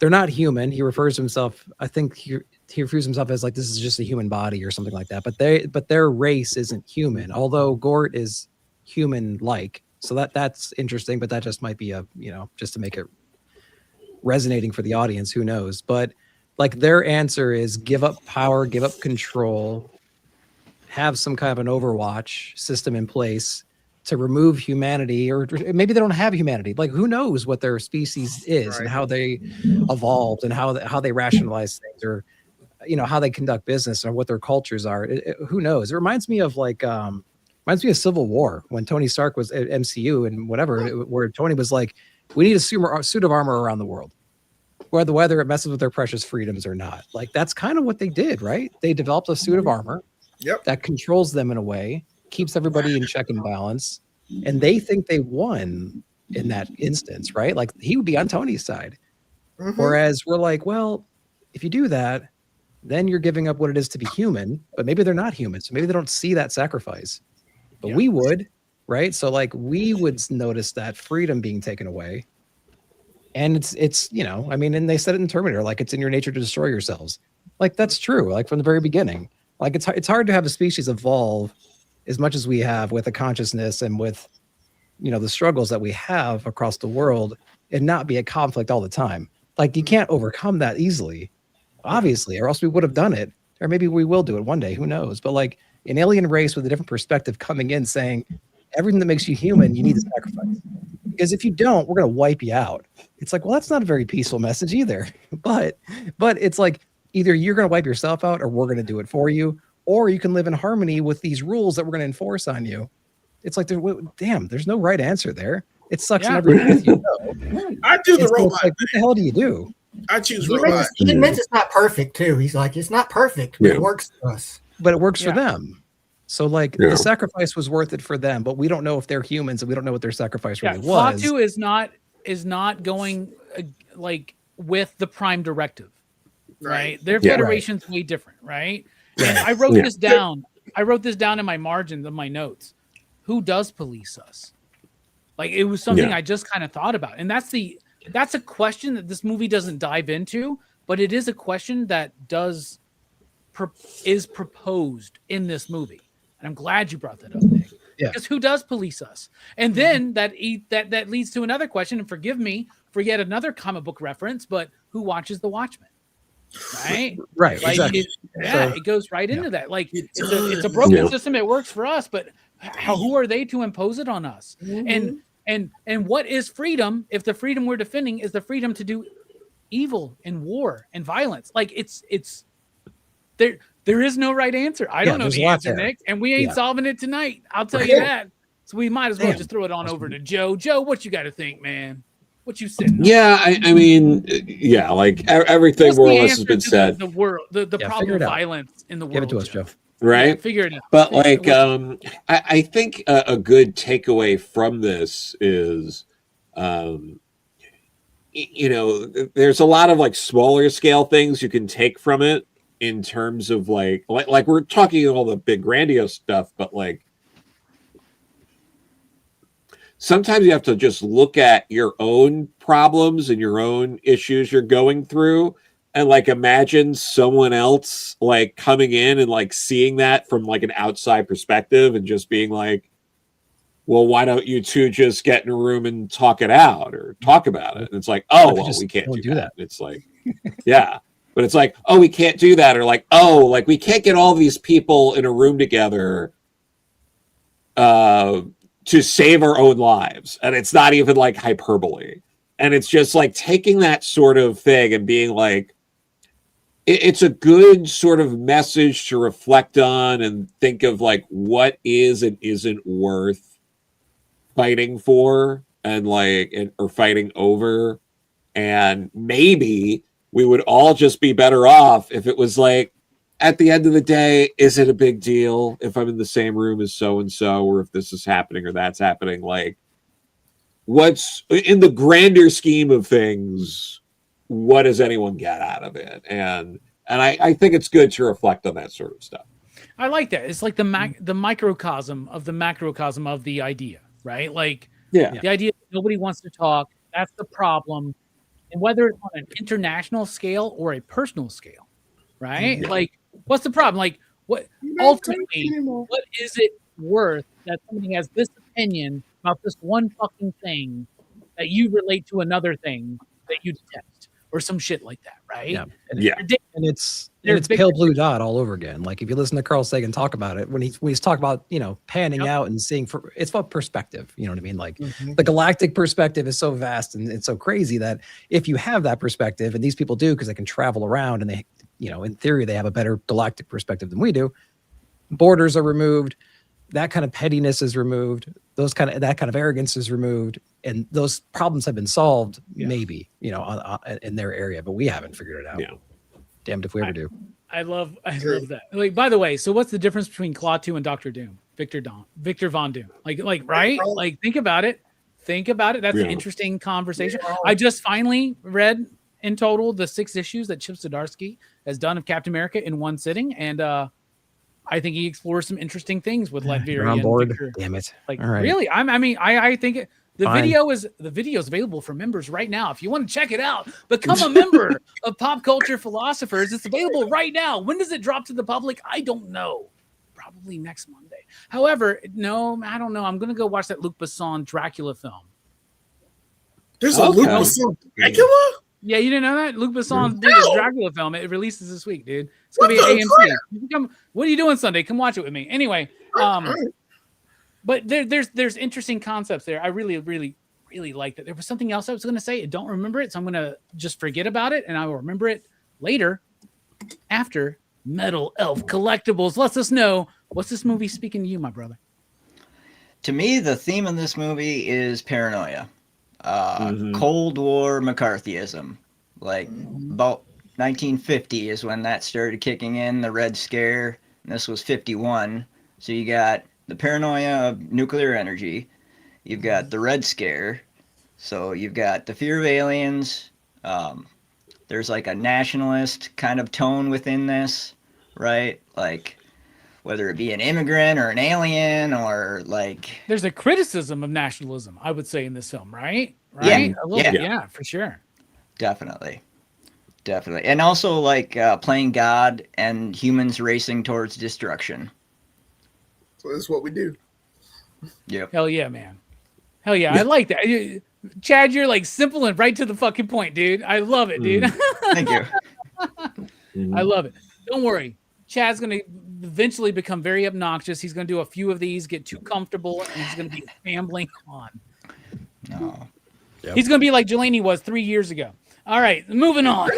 they're not human. He refers to himself, I think he refers himself as like, this is just a human body or something like that. But their race isn't human, although Gort is human-like. So that's interesting, but that just might be just to make it resonating for the audience. Who knows? But like their answer is give up power, give up control, have some kind of an Overwatch system in place to remove humanity, or maybe they don't have humanity. Like who knows what their species is and how they evolved and how they rationalize things, or how they conduct business or what their cultures are. Who knows? It reminds me of Civil War, when Tony Stark was at MCU and whatever, where Tony was like, we need a suit of armor around the world, whether it messes with their precious freedoms or not. Like that's kind of what they did, right? They developed a suit of armor that controls them in a way, keeps everybody in check and balance, and they think they won in that instance, right? Like he would be on Tony's side. Mm-hmm. Whereas we're like, well, if you do that, then you're giving up what it is to be human, but maybe they're not human. So maybe they don't see that sacrifice, but we would, right? So like we would notice that freedom being taken away. And it's I mean, and they said it in Terminator, like it's in your nature to destroy yourselves. Like that's true. Like from the very beginning, like it's hard to have a species evolve as much as we have, with a consciousness and with, the struggles that we have across the world, and not be at conflict all the time. Like you can't overcome that easily, obviously, or else we would have done it, or maybe we will do it one day, who knows? But like an alien race with a different perspective coming in saying, everything that makes you human, you need to sacrifice. Because if you don't, we're going to wipe you out. It's like, well, that's not a very peaceful message either. But it's like, either you're going to wipe yourself out or we're going to do it for you, or you can live in harmony with these rules that we're going to enforce on you. It's like, there's no right answer there. It sucks in every way you know. I do the robot. Like, what the hell do you do? I choose He robot. admits it's not perfect too. He's like, it's not perfect, but it works for us. But it works for Yeah. them. So like the sacrifice was worth it for them, but we don't know if they're humans and we don't know what their sacrifice really was. Klaatu is not going like with the Prime Directive, right? Their federation's way different, right? And I wrote this down. I wrote this down in my margins of my notes. Who does police us? Like it was something I just kind of thought about, and that's a question that this movie doesn't dive into, but it is a question that is proposed in this movie. And I'm glad you brought that up, Nick. Yeah. Because who does police us? And then that leads to another question, and forgive me for yet another comic book reference, but who watches The Watchmen? Right? Right. Like, exactly. It goes right into that. Like it's a broken system. It works for us, but who are they to impose it on us? And what is freedom if the freedom we're defending is the freedom to do evil and war and violence? Like it's there is no right answer. I don't know the answer, Nick, and we ain't solving it tonight. I'll tell you that. So we might as well just throw it on over to Joe. Joe, what you got to think, man? What you said? Yeah, I mean, like everything more or less has been said. The world, the problem of violence in the world. Give it to us, Joe. Right? Yeah, figure it out. But like, I think a good takeaway from this is, there's a lot of like smaller scale things you can take from it in terms of like we're talking all the big grandiose stuff, but like sometimes you have to just look at your own problems and your own issues you're going through and like imagine someone else like coming in and like seeing that from like an outside perspective and just being like, well, why don't you two just get in a room and talk it out or talk about it? And it's like, oh, well, we can't do that. It's like, yeah. But it's like, oh, we can't do that. Or like, oh, like we can't get all these people in a room together to save our own lives. And it's not even like hyperbole. And it's just like taking that sort of thing and being like, it's a good sort of message to reflect on and think of like what is and isn't worth fighting for and like, or fighting over. And maybe we would all just be better off if it was like, at the end of the day, is it a big deal if I'm in the same room as so-and-so, or if this is happening or that's happening? Like, what's in the grander scheme of things, what does anyone get out of it? And I think it's good to reflect on that sort of stuff. I like that. It's like the microcosm of the macrocosm of the idea, right? Like, the idea that nobody wants to talk, that's the problem. And whether it's on an international scale or a personal scale, right? Like, what's the problem? Like, what ultimately, what is it worth that somebody has this opinion about this one fucking thing that you relate to another thing that you detest or some shit like that, right? Yeah. And it's big pale blue dot all over again. Like if you listen to Carl Sagan talk about it, when he's talking about, panning out and seeing it's about perspective. You know what I mean? Like the galactic perspective is so vast and it's so crazy that if you have that perspective, and these people do because they can travel around and they, in theory, they have a better galactic perspective than we do. Borders are removed. That kind of pettiness is removed. That kind of arrogance is removed, and those problems have been solved. Maybe in their area, but we haven't figured it out. Yeah. Damned if we ever do. I love that. Like, by the way, so what's the difference between Klaatu and Dr. Doom? Victor Von Doom. Like, right? Like, think about it. That's an interesting conversation. I just finally read in total the 6 issues that Chip Zdarsky has done of Captain America in one sitting, and I think he explores some interesting things with Latveria. You're on board. Victor. Damn it! Like, all right. Really? I think the Fine. video is available for members right now. If you want to check it out, become a member of Pop Culture Philosophers. It's available right now. When does it drop to the public? I don't know. Probably next Monday. However, no, I don't know. I'm going to go watch that Luc Besson Dracula film. There's a Luc Besson Dracula? Yeah, you didn't know that? Luc Besson's biggest Dracula film. It releases this week, dude. It's going to be at AMC. You can come, what are you doing Sunday? Come watch it with me. Anyway, but there's interesting concepts there. I really, really, really liked it. There was something else I was going to say. I don't remember it, so I'm going to just forget about it, and I will remember it later after Metal Elf Collectibles lets us know. What's this movie speaking to you, my brother? To me, the theme of this movie is paranoia. Cold War McCarthyism. Like about 1950 is when that started kicking in, the Red Scare. And this was 51. So you got the paranoia of nuclear energy. You've got the Red Scare. So you've got the fear of aliens. There's like a nationalist kind of tone within this, right? Like whether it be an immigrant or an alien or like... There's a criticism of nationalism, I would say, in this film, right? Yeah. Right? A little Yeah. bit, yeah, for sure. Definitely. And also like playing God and humans racing towards destruction. So that's what we do. Yep. Hell yeah, man. Hell yeah. I like that. Chad, you're like simple and right to the fucking point, dude. I love it, dude. Thank you. I love it. Don't worry. Chad's going to eventually become very obnoxious. He's going to do a few of these, get too comfortable, and he's going to be rambling on. No. Yep. He's going to be like Jelani was 3 years ago. All right, moving on.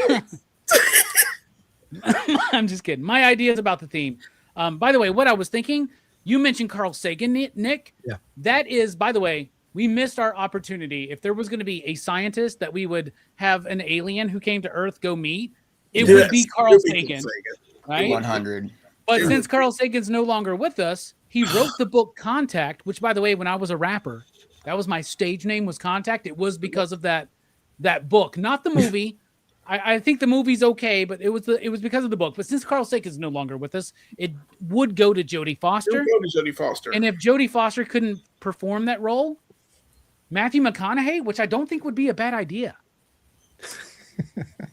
I'm just kidding. My idea is about the theme. By the way, what I was thinking, you mentioned Carl Sagan, Nick. Yeah. That is, by the way, we missed our opportunity. If there was going to be a scientist that we would have an alien who came to Earth go meet, it would be Carl Sagan. Right? 100. But since Carl Sagan's no longer with us, he wrote the book Contact, which, by the way, when I was a rapper, that was my stage name was Contact. It was because of that book, not the movie. I think the movie's okay, but it was because of the book. But since Carl Sagan's no longer with us, it would go to Jodie Foster. And if Jodie Foster couldn't perform that role, Matthew McConaughey, which I don't think would be a bad idea.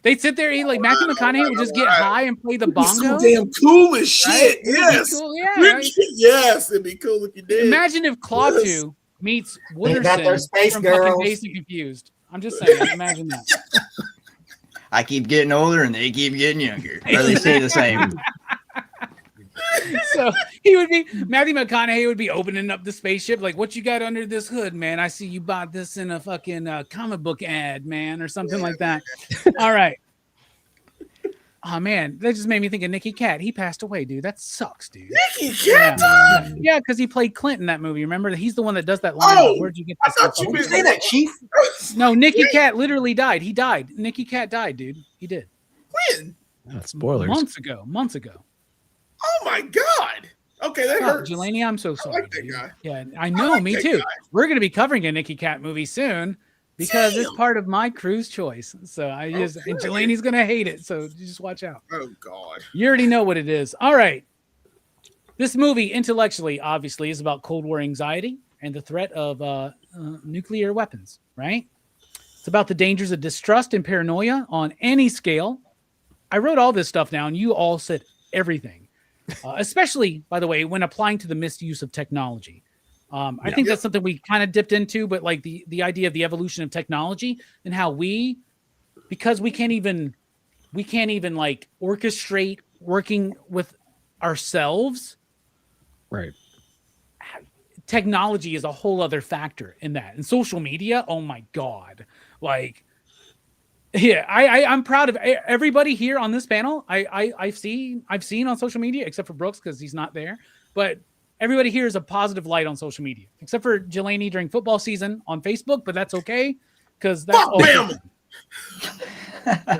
They'd sit there, like Matthew McConaughey would just get high and play the bongo. So damn cool as shit. Right? Yes. Cool, yeah, right? Yes, it'd be cool if you did. Imagine if Klaatu meets They got their Wooderson space from girls. fucking Dazed and Confused. I'm just saying, imagine that. I keep getting older and they keep getting younger. Or they stay the same. So he would be Matthew McConaughey would be opening up the spaceship, like, what you got under this hood, man? I see you bought this in a fucking comic book ad, man, or something like that. All right. Oh man, that just made me think of Nicky Cat. He passed away, dude. That sucks, dude. Nicky Cat? Yeah, because he played Clint in that movie. Remember, he's the one that does that line. Oh, Where'd you get I this? thought from? you Did you say that, Chief? No, Nicky Cat literally died. He died. Nicky Cat died, dude. He did. When? Spoilers. Months ago. Oh my God. Okay, that hurts. Jelani, I'm so sorry. like that dude. guy. Yeah, I know, me that too. guy. We're going to be covering a Nicky Cat movie soon because it's Damn. part of my cruise choice. So and Jelani's going to hate it. So just watch out. Oh God. You already know what it is. All right. This movie, intellectually, obviously, is about Cold War anxiety and the threat of nuclear weapons, right? It's about the dangers of distrust and paranoia on any scale. I wrote all this stuff down. You all said everything, especially, by the way, when applying to the misuse of technology. I think that's something we kind of dipped into, but like the idea of the evolution of technology and how because we can't even like orchestrate working with ourselves. Right. Technology is a whole other factor in that. And social media, oh my God. Like, yeah, I'm proud of everybody here on this panel. I've seen on social media, except for Brooks because he's not there. But everybody here is a positive light on social media, except for Jelani during football season on Facebook. But that's okay because that's all.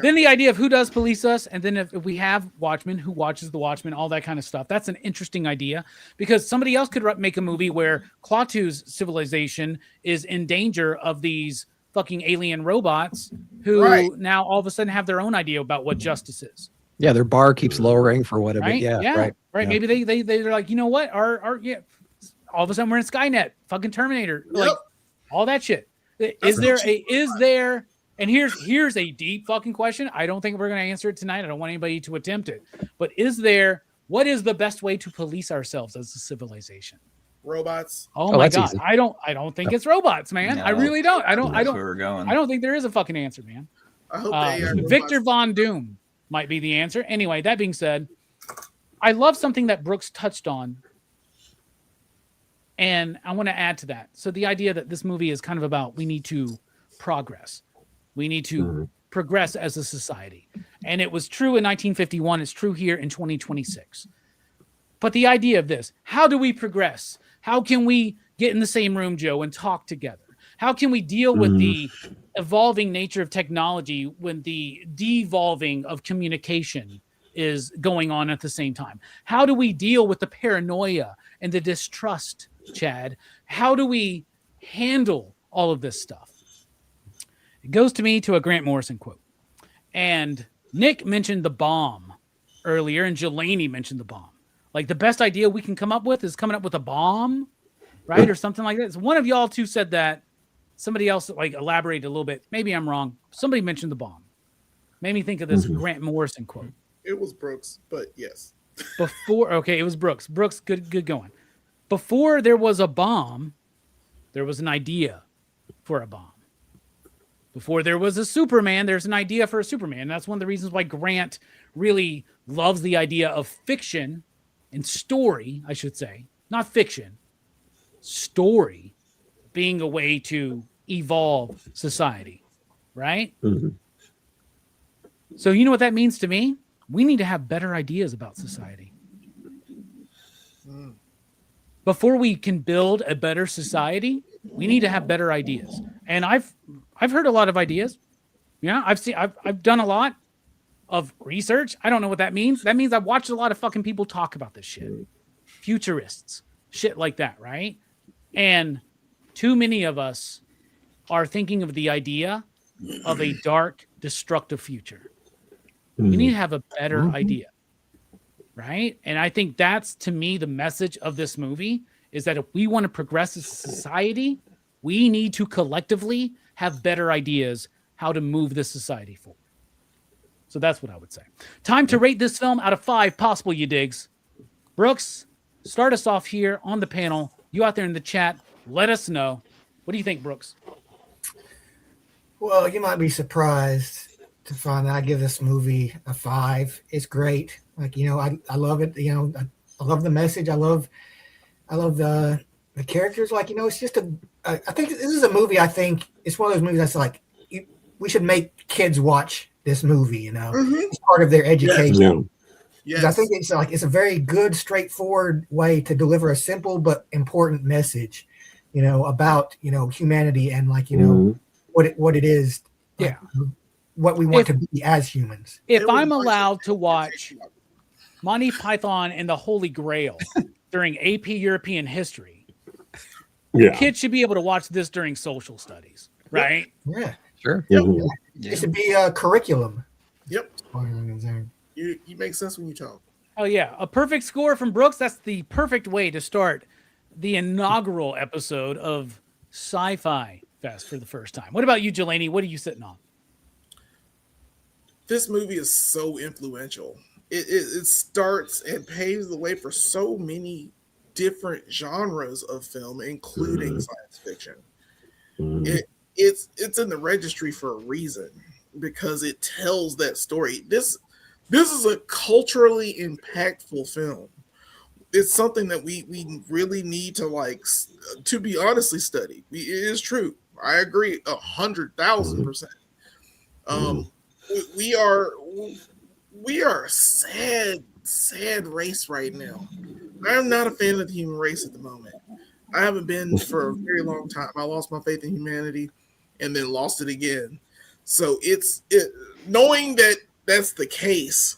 Then the idea of who does police us, and then if we have Watchmen, who watches the Watchmen, all that kind of stuff. That's an interesting idea because somebody else could make a movie where Klaatu's civilization is in danger of these fucking alien robots who now all of a sudden have their own idea about what justice is. Yeah, their bar keeps lowering for whatever. Right? Yeah, Right. Yeah. Maybe they're like, you know what? Our all of a sudden we're in Skynet, fucking Terminator, like all that shit. Is there? And here's a deep fucking question. I don't think we're going to answer it tonight. I don't want anybody to attempt it. But what is the best way to police ourselves as a civilization? Robots. Oh my God. Easy. I don't think it's robots, man. No, I really don't. I That's where we're going. don't think there is a fucking answer, man. I hope they are Victor robots. Von Doom might be the answer. Anyway, that being said, I love something that Brooks touched on. And I want to add to that. So the idea that this movie is kind of about we need to progress. We need to progress as a society. And it was true in 1951. It's true here in 2026. But the idea of this, how do we progress? How can we get in the same room, Joe, and talk together? How can we deal with the evolving nature of technology when the devolving of communication is going on at the same time? How do we deal with the paranoia and the distrust, Chad? How do we handle all of this stuff? It goes to me to a Grant Morrison quote. And Nick mentioned the bomb earlier, and Jelani mentioned the bomb. Like, the best idea we can come up with is coming up with a bomb, right? Or something like that. So one of y'all two said that. Somebody else like elaborated a little bit. Maybe I'm wrong. Somebody mentioned the bomb. Made me think of this Grant Morrison quote. It was Brooks, but yes. Okay, it was Brooks. Brooks, good going. Before there was a bomb, there was an idea for a bomb. Before there was a Superman, there's an idea for a Superman. That's one of the reasons why Grant really loves the idea of fiction and story, I should say. Not fiction. Story being a way to evolve society, right? Mm-hmm. So you know what that means to me? We need to have better ideas about society. Before we can build a better society, we need to have better ideas. And I've heard a lot of ideas. Yeah, I've done a lot of research. I don't know what that means. That means I've watched a lot of fucking people talk about this shit. Futurists, shit like that, right? And too many of us are thinking of the idea of a dark, destructive future. We need to have a better idea, right? And I think that's, to me, the message of this movie is that if we want to progress as a society, we need to collectively have better ideas how to move this society forward. So that's what I would say. Time to rate this film out of 5 possible you digs. Brooks, start us off here on the panel. You out there in the chat, let us know. What do you think, Brooks? Well, you might be surprised to find that I give this movie a 5. It's great. Like, I love it. I love the message. I love the characters. Like, it's just I think this is a movie. I think it's one of those movies that's like, we should make kids watch this movie. It's part of their education. Yes. I think it's a very good, straightforward way to deliver a simple but important message, about humanity and what it is. Yeah. What we want to be as humans. If I'm allowed to watch Monty Python and the Holy Grail during AP European history, kids should be able to watch this during social studies, right? Yeah. Sure. Yep. It should be a curriculum. Yep. You make sense when you talk. Oh, yeah. A perfect score from Brooks. That's the perfect way to start the inaugural episode of SciFi Fest for the first time. What about you, Jelani? What are you sitting on? This movie is so influential. It starts and paves the way for so many different genres of film, including science fiction. It's in the registry for a reason because it tells that story. This is a culturally impactful film. It's something that we really need to be honestly studied. It is true. I agree 100,000%. We are a sad race right now. I am not a fan of the human race at the moment. I haven't been for a very long time. I lost my faith in humanity and then lost it again. So knowing that that's the case,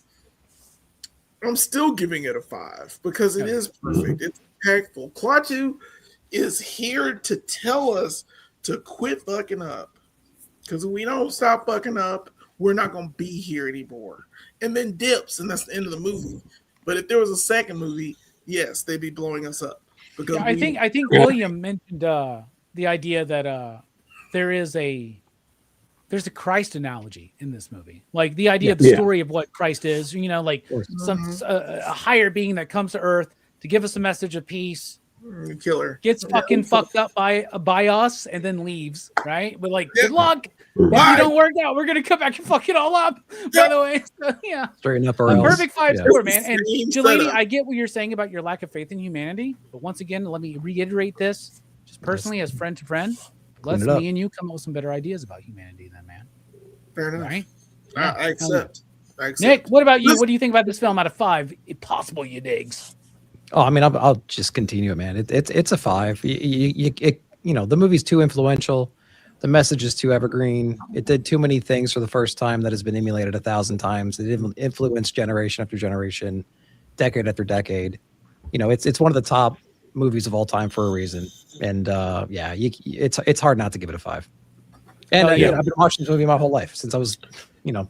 I'm still giving it a 5 because it is perfect. It's impactful. Klaatu is here to tell us to quit fucking up. Because if we don't stop fucking up, we're not going to be here anymore. And then dips, and that's the end of the movie. But if there was a second movie, yes, they'd be blowing us up. Because I think William mentioned the idea that there's a Christ analogy in this movie. Like the idea of the story of what Christ is, a higher being that comes to earth to give us a message of peace. Killer Gets fucking fucked up by us and then leaves, right? But good luck. If you don't work out, we're gonna come back and fuck it all up. By the way, so, yeah, straighten up or else. Perfect 5 score, man. And Jelani, I get what you're saying about your lack of faith in humanity, but once again, let me reiterate this, just personally as friend to friend. Let's me and you come up with some better ideas about humanity, then, man. Fair enough. Right? I accept. Nick, what about you? What do you think about this film out of 5 possible you digs? Oh, I mean, I'll just continue it, man. It's a 5. The movie's too influential. The message is too evergreen. It did too many things for the first time that has been emulated 1,000 times. It influenced generation after generation, decade after decade. You know, it's one of the top movies of all time for a reason. And yeah, it's hard not to give it a 5. And Oh, yeah. I've been watching this movie my whole life since I was, you know,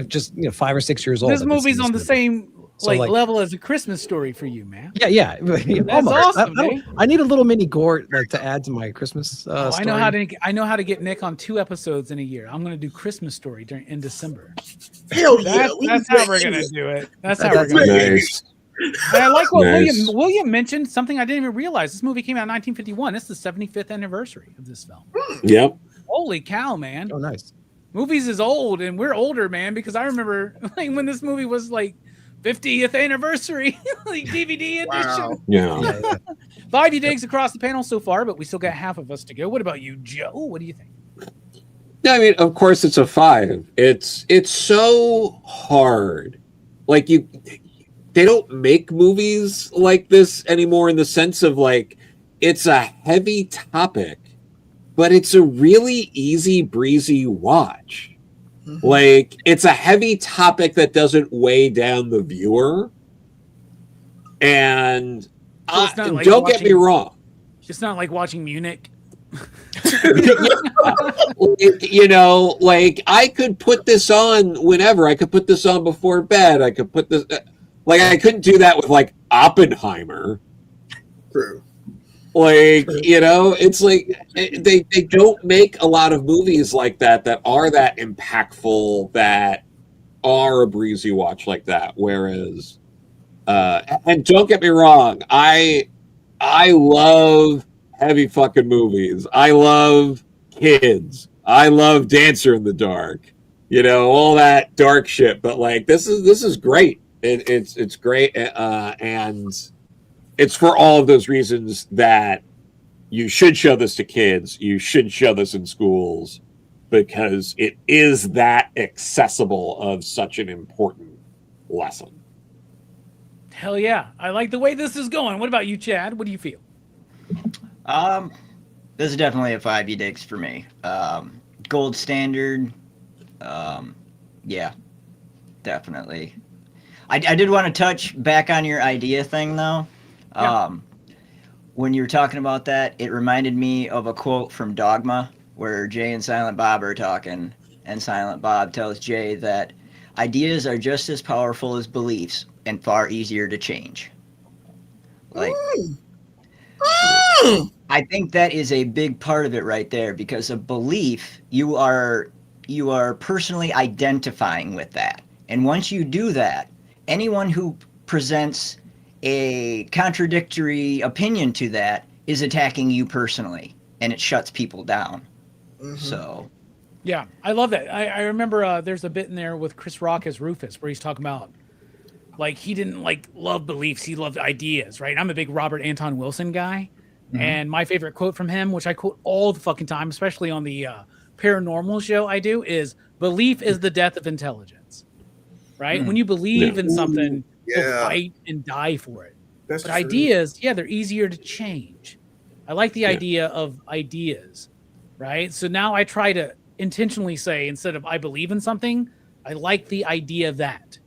just 5 or 6 years old. This movie's on the same So, like, level as A Christmas Story for you, man. Yeah. That's Almost. awesome, man. I need a little mini gore to add to my Christmas Oh, story. I know how to get Nick on 2 episodes in a year. I'm going to do Christmas Story in December. Hell yeah. That's how we're going to do it. That's how we're going to do it. Nice. And I like what Nice. William mentioned, something I didn't even realize. This movie came out in 1951. It's the 75th anniversary of this film. Yep. Holy cow, man. Oh, nice. Movies is old, and we're older, man, because I remember like when this movie was like 50th anniversary, like DVD edition. Wow. Yeah. 5 digs across the panel so far, but we still got half of us to go. What about you, Joe? What do you think? I mean, of course, it's a 5. It's so hard. Like they don't make movies like this anymore in the sense of like it's a heavy topic, but it's a really easy breezy watch. Mhm. Like it's a heavy topic that doesn't weigh down the viewer. And So it's not like don't get me watching- wrong. It's not like watching Munich. You know, like I could put this on whenever. I could put this on before bed. I could put this like I couldn't do that with like Oppenheimer. True. Like, you know, it's like they don't make a lot of movies like that are that impactful, that are a breezy watch like that. Whereas and don't get me wrong, I love heavy fucking movies. I love Kids. I love Dancer in the Dark. You know, all that dark shit. But like this is great. It's great, and it's for all of those reasons that you should show this to kids. You should show this in schools because it is that accessible of such an important lesson. Hell yeah. I like the way this is going. What about you, Chad? What do you feel? This is definitely a 5 digs for me. Gold standard. Yeah, definitely. I did want to touch back on your idea thing though. Yeah. When you were talking about that, it reminded me of a quote from Dogma where Jay and Silent Bob are talking, and Silent Bob tells Jay that ideas are just as powerful as beliefs and far easier to change. Like, I think that is a big part of it right there, because a belief, you are personally identifying with that. And once you do that, anyone who presents a contradictory opinion to that is attacking you personally, and it shuts people down. Mhm. So, Yeah, I love that. I remember there's a bit in there with Chris Rock as Rufus where he's talking about like he didn't like love beliefs, he loved ideas, right? I'm a big Robert Anton Wilson guy, and my favorite quote from him, which I quote all the fucking time, especially on the paranormal show I do, is belief is the death of intelligence, right? When you believe in something, you'll Yeah. fight and die for it. That's But true. ideas, yeah, they're easier to change. I like the idea of ideas, right? So now I try to intentionally say, instead of I believe in something, I like the idea that,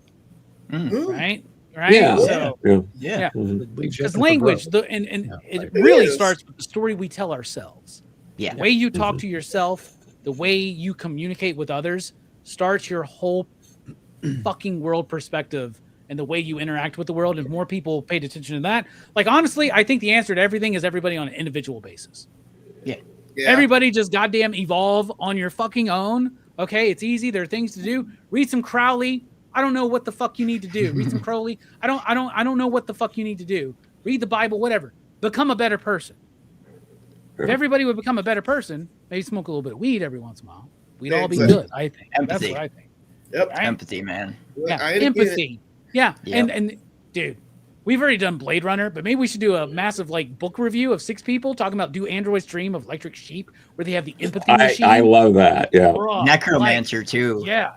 right? Right? Yeah. So, Yeah. yeah. Mhm. because language, it really starts with the story we tell ourselves. Yeah. The way you talk to yourself, the way you communicate with others starts your whole fucking world perspective and the way you interact with the world. If more people paid attention to that, like honestly, I think the answer to everything is everybody on an individual basis. Yeah. Yeah. Everybody just goddamn evolve on your fucking own. Okay, it's easy. There are things to do. Read some Crowley. I don't know what the fuck you need to do. Read some Crowley. I don't know what the fuck you need to do. Read the Bible, whatever. Become a better person. If everybody would become a better person, maybe smoke a little bit of weed every once in a while, we'd all be Exactly. good, I think. That's Empathy. what I think. Yep. Right? Empathy, man. Yeah, I get it. empathy. Yeah. Yep. And dude, we've already done Blade Runner, but maybe we should do a massive like book review of 6 people talking about Do Androids Dream of Electric Sheep, where they have the empathy machine. I love that. Yeah. Bruh, Necromancer too. like, yeah.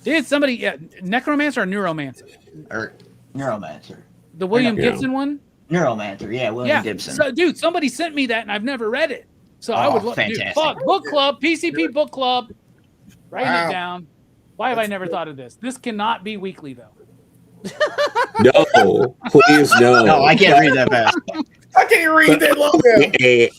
Did somebody Necromancer or Neuromancer? Or Neuromancer. The William Yeah. Gibson one? Neuromancer, yeah, William Yeah. Gibson. So dude, somebody sent me that and I've never read it. So I would love fantastic. book club, PCP book club. Writing Wow. it down. Why have I never thought of this? This cannot be weekly though. No, please no. No, I can't read that fast. I can't read that logo.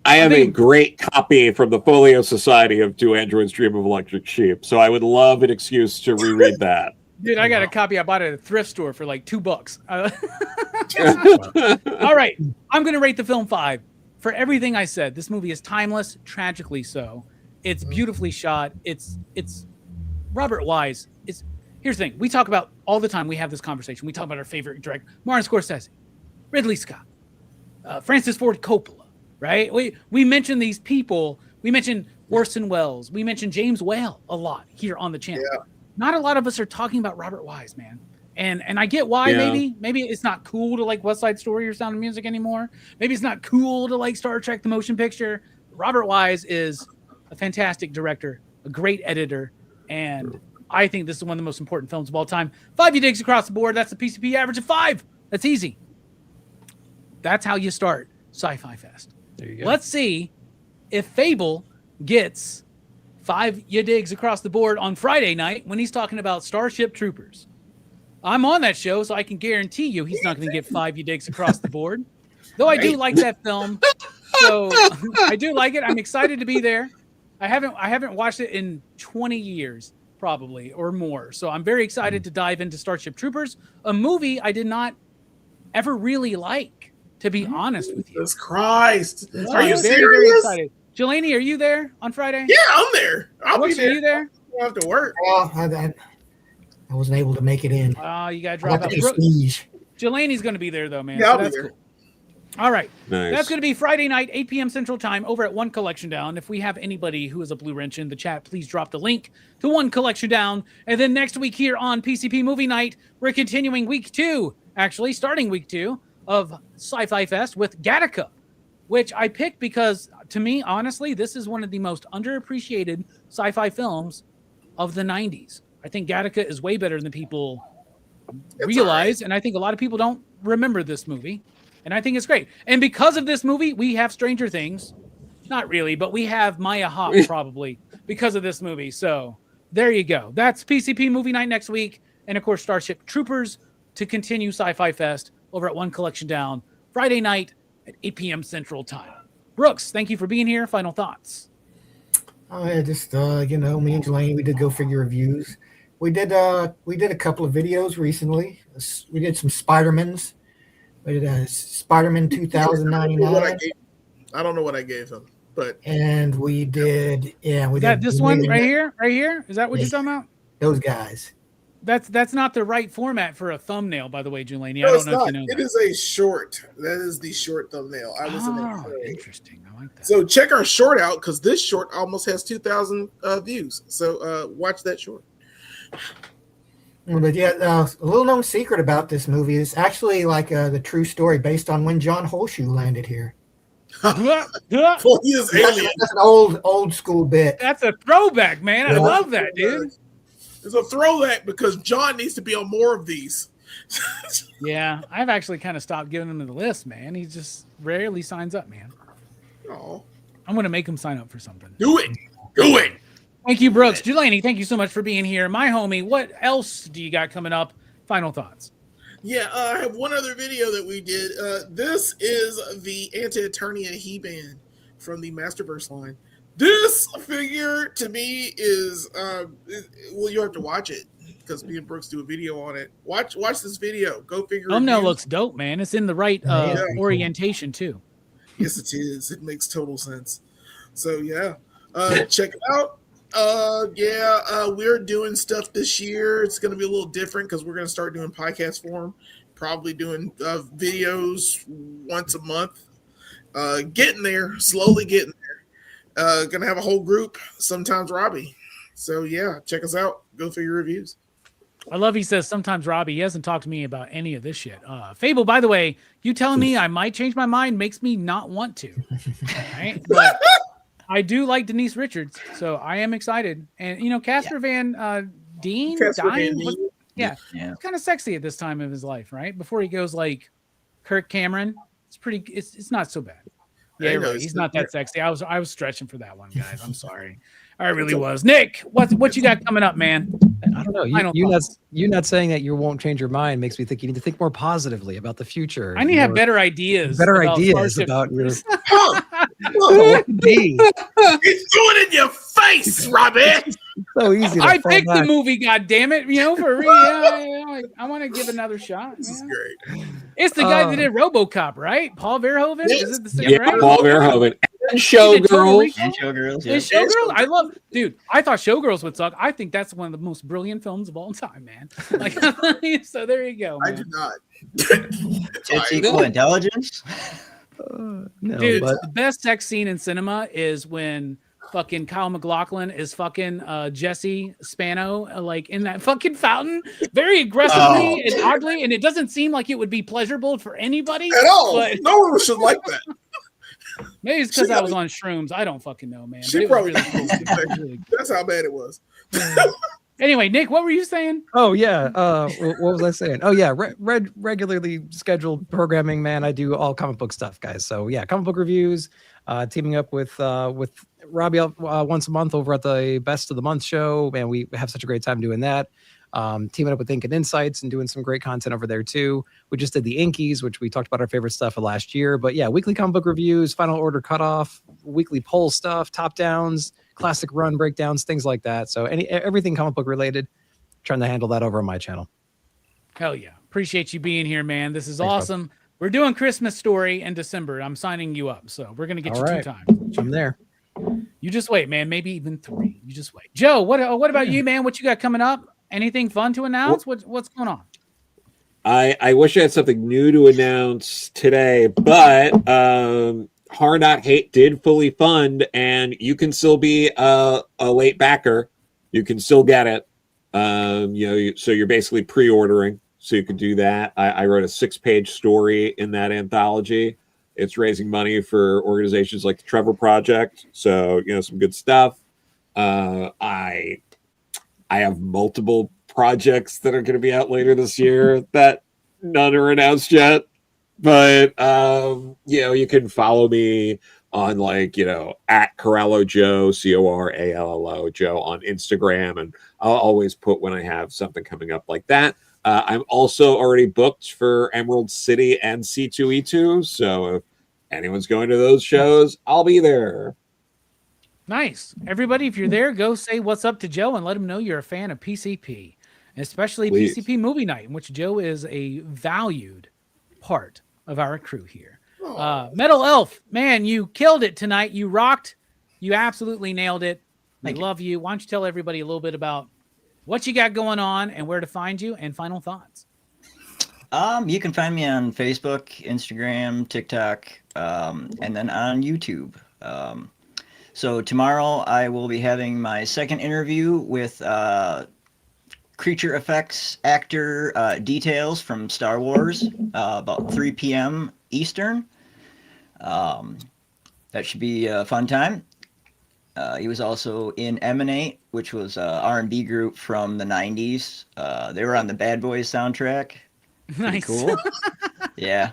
I have a great copy from the Folio Society of Two Androids Dream of Electric Sheep, so I would love an excuse to reread that. Dude, I got a copy. I bought it at a thrift store for like $2. All right, I'm gonna rate the film 5 for everything I said. This movie is timeless, tragically so. It's beautifully shot. It's Robert Wise. Here's the thing. We talk about all the time. We have this conversation. We talk about our favorite director, Martin Scorsese, Ridley Scott, Francis Ford Coppola, right? We mention these people. We mention Orson Welles. We mention James Whale a lot here on the channel. Yeah. Not a lot of us are talking about Robert Wise, man. And I get why. Yeah. Maybe it's not cool to like West Side Story or Sound of Music anymore. Maybe it's not cool to like Star Trek the motion picture. Robert Wise is a fantastic director, a great editor, and I think this is one of the most important films of all time. 5 digs across the board. That's the PCP average of 5. That's easy. That's how you start SciFi Fest. There you go. Let's see if Fable gets 5 digs across the board on Friday night when he's talking about Starship Troopers. I'm on that show, so I can guarantee you he's not going to get 5 digs across the board. Though I do like that film, so I do like it. I'm excited to be there. I haven't watched it in 20 years, probably, or more. So I'm very excited to dive into Starship Troopers, a movie I did not ever really like, to be honest with you. Jesus Christ. So Are you I'm very, very serious? excited. Jelani, are you there on Friday? Yeah, I'm there. I'll Brooks, be there. Are you there? I have to work. Well, I wasn't able to make it in. Oh, you got to I drop got out. the prestige. Jelani's going to be there, though, man. Yeah, so I'll be that's there. cool. All right. Nice. That's going to be Friday night, 8 p.m. Central Time over at One Collection Down. If we have anybody who is a Blue Wrench in the chat, please drop the link to One Collection Down. And then next week here on PCP Movie Night, we're continuing week 2, actually, starting week 2 of SciFi Fest with Gattaca, which I picked because, to me, honestly, this is one of the most underappreciated sci-fi films of the 90s. I think Gattaca is way better than people realize, and I think a lot of people don't remember this movie. And I think it's great. And because of this movie, we have Stranger Things. Not really, but we have Maya Hawke probably because of this movie. So there you go. That's PCP Movie Night next week. And of course, Starship Troopers to continue Sci-Fi Fest over at One Collection Down Friday night at 8 p.m. Central Time. Brooks, thank you for being here. Final thoughts. Oh yeah, just me and Jelani, we did Go Figure reviews. We did a couple of videos recently. We did some Spider-Mans. We did Spider-Man 2099. I don't know what I gave him, but And we did, we That did this one right here? Right here? Is that what Yes. you're talking about? Those guys. That's not the right format for a thumbnail, by the way, Jelani. no, I don't it's know not. if you know It that. is a short. That is the short thumbnail. I was in Oh, it. interesting. I like that. So check our short out because this short almost has 2,000 views. So watch that short. But yeah, a little known secret about this movie is actually like the true story based on when John Holshoe landed here. Well, he is alien. That's an old school bit. That's a throwback, man. I Yeah. love that, dude. It's a throwback because John needs to be on more of these. Yeah, I've actually kind of stopped giving him the list, man. He just rarely signs up, man. Oh, I'm going to make him sign up for something. do it. Do it. Thank you, Brooks. Jelani, thank you so much for being here. My homie, what else do you got coming up? Final thoughts. Yeah, I have one other video that we did. This is the Anti-Eternia He-Man from the Masterverse line. This figure, to me, is... well, you have to watch it because me and Brooks do a video on it. Watch this video. Go figure Thumbnail reviews. looks dope, man. It's in the right Yeah. orientation, too. Yes, it is. It makes total sense. So, yeah. Check it out. We're doing stuff this year. It's going to be a little different because we're going to start doing podcast form, probably doing videos once a month. Getting there, slowly getting there. Going to have a whole group, sometimes Robbie. So, yeah, check us out. Go through your reviews. I love he says sometimes Robbie, he hasn't talked to me about any of this shit. Fable, by the way, you telling me I might change my mind makes me not want to. Right? But I do like Denise Richards, so I am excited. And, Casper Van Dien Casper Van dying? Dien. Yeah. It's kind of sexy at this time of his life, right? Before he goes like Kirk Cameron. It's pretty, it's not so bad. Yeah, I you're know, right. it's He's good. not that sexy. I was stretching for that one, guys. I'm sorry. I really was. Nick, what you got coming up, man? I don't know. Final You thoughts. not saying that you won't change your mind makes me think you need to think more positively about the future. I need to have better ideas. about Starship about your Troopers. Huh. what could be. He's doing it in your face, Robbie. So easy to I fall picked the back. movie, goddammit. You know, for I want to give another shot. This is Man. great. It's the guy that did RoboCop, right? Paul Verhoeven. Yes. Is it the same? Yeah, right? Paul Verhoeven and He did Total Showgirls. Recall. And Showgirls, yeah. Is Showgirls? I love, dude. I thought Showgirls would suck. I think that's one of the most brilliant films of all time, man. Like, so there you go, I man. do not. It's equal intelligence. No, Dude, but the best sex scene in cinema is when fucking Kyle MacLachlan is fucking Jesse Spano, like in that fucking fountain, very aggressively and oddly, and it doesn't seem like it would be pleasurable for anybody At all. But No one should like that. maybe it's because She I was got- on shrooms. I don't fucking know, man. She But it was probably- really cool. It was really cool. That's how bad it was. Anyway, Nick, what were you saying? oh yeah, what was I saying? Oh yeah, regularly scheduled programming, man. I do all comic book stuff, guys. So yeah, comic book reviews, teaming up with Robbie once a month over at the Best of the Month show. Man, we have such a great time doing that. Teaming up with Ink and Insights and doing some great content over there too. We just did the Inkies, which we talked about our favorite stuff of last year. But yeah, weekly comic book reviews, final order cutoff, weekly poll stuff, top downs, classic run breakdowns, things like that. So everything comic book related, trying to handle that over on my channel. Hell yeah. Appreciate you being here, man. This is Thanks, bud. awesome. We're doing Christmas Story in December. I'm signing you up. So we're going to get All you right. 2 times. I'm there. You just wait, man. Maybe even 3. You just wait. Joe, what about you, man? What you got coming up? Anything fun to announce? What's going on? I wish I had something new to announce today, but Hard Not Hate did fully fund, and you can still be a late backer. You can still get it. So you're basically pre-ordering, so you can do that. I wrote a 6-page story in that anthology. It's raising money for organizations like the Trevor Project, so some good stuff. I have multiple projects that are going to be out later this year that none are announced yet. But, you can follow me on at Corallo Joe, Corallo Joe on Instagram. And I'll always put when I have something coming up like that. I'm also already booked for Emerald City and C2E2. So if anyone's going to those shows, I'll be there. Nice. Everybody, if you're there, go say what's up to Joe and let him know you're a fan of PCP, especially Please. PCP Movie Night, in which Joe is a valued part of our crew here. Metal Elf, man, you killed it tonight. You rocked. You absolutely nailed it. We love you. Why don't you tell everybody a little bit about what you got going on and where to find you and final thoughts? You can find me on Facebook, Instagram, TikTok, and then on YouTube. So tomorrow I will be having my second interview with creature effects actor Details from Star Wars, about 3 p.m. Eastern. That should be a fun time. He was also in Emanate, which was an R&B group from the 90s. They were on the Bad Boys soundtrack. Pretty Nice. cool. Yeah.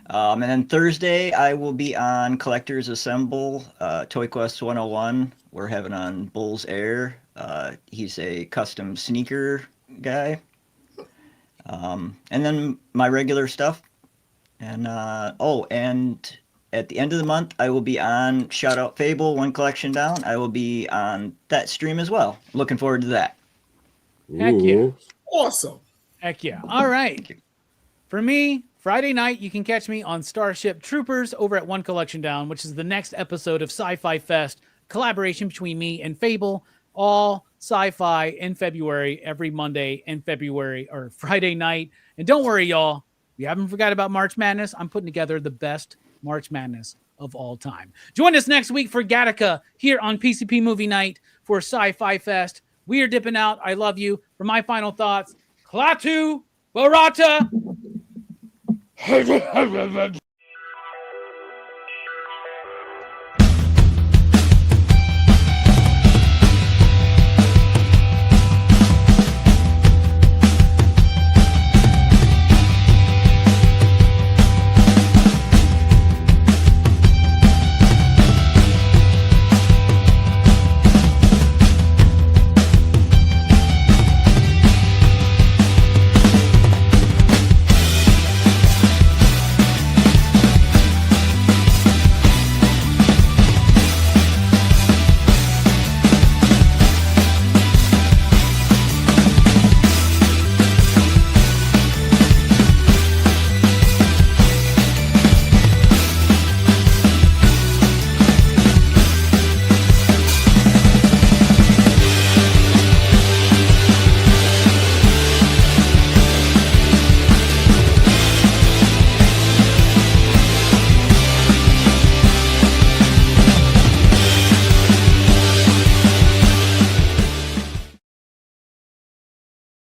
And then Thursday, I will be on Collectors Assemble, Toy Quest 101. We're having on Bull's Air. He's a custom sneaker guy. And then my regular stuff. And, and at the end of the month, I will be on Shout Out Fable, One Collection Down. I will be on that stream as well. Looking forward to that. Heck yeah. Ooh. Awesome. Heck yeah. All right. For me, Friday night, you can catch me on Starship Troopers over at One Collection Down, which is the next episode of SciFi Fest, collaboration between me and Fable, all sci-fi in February, every Monday in February or Friday night. And don't worry, y'all, we haven't forgot about March Madness. I'm putting together the best March Madness of all time. Join us next week for Gattaca here on PCP Movie Night for SciFi Fest. We are dipping out. I love you. For my final thoughts, Klaatu Barata.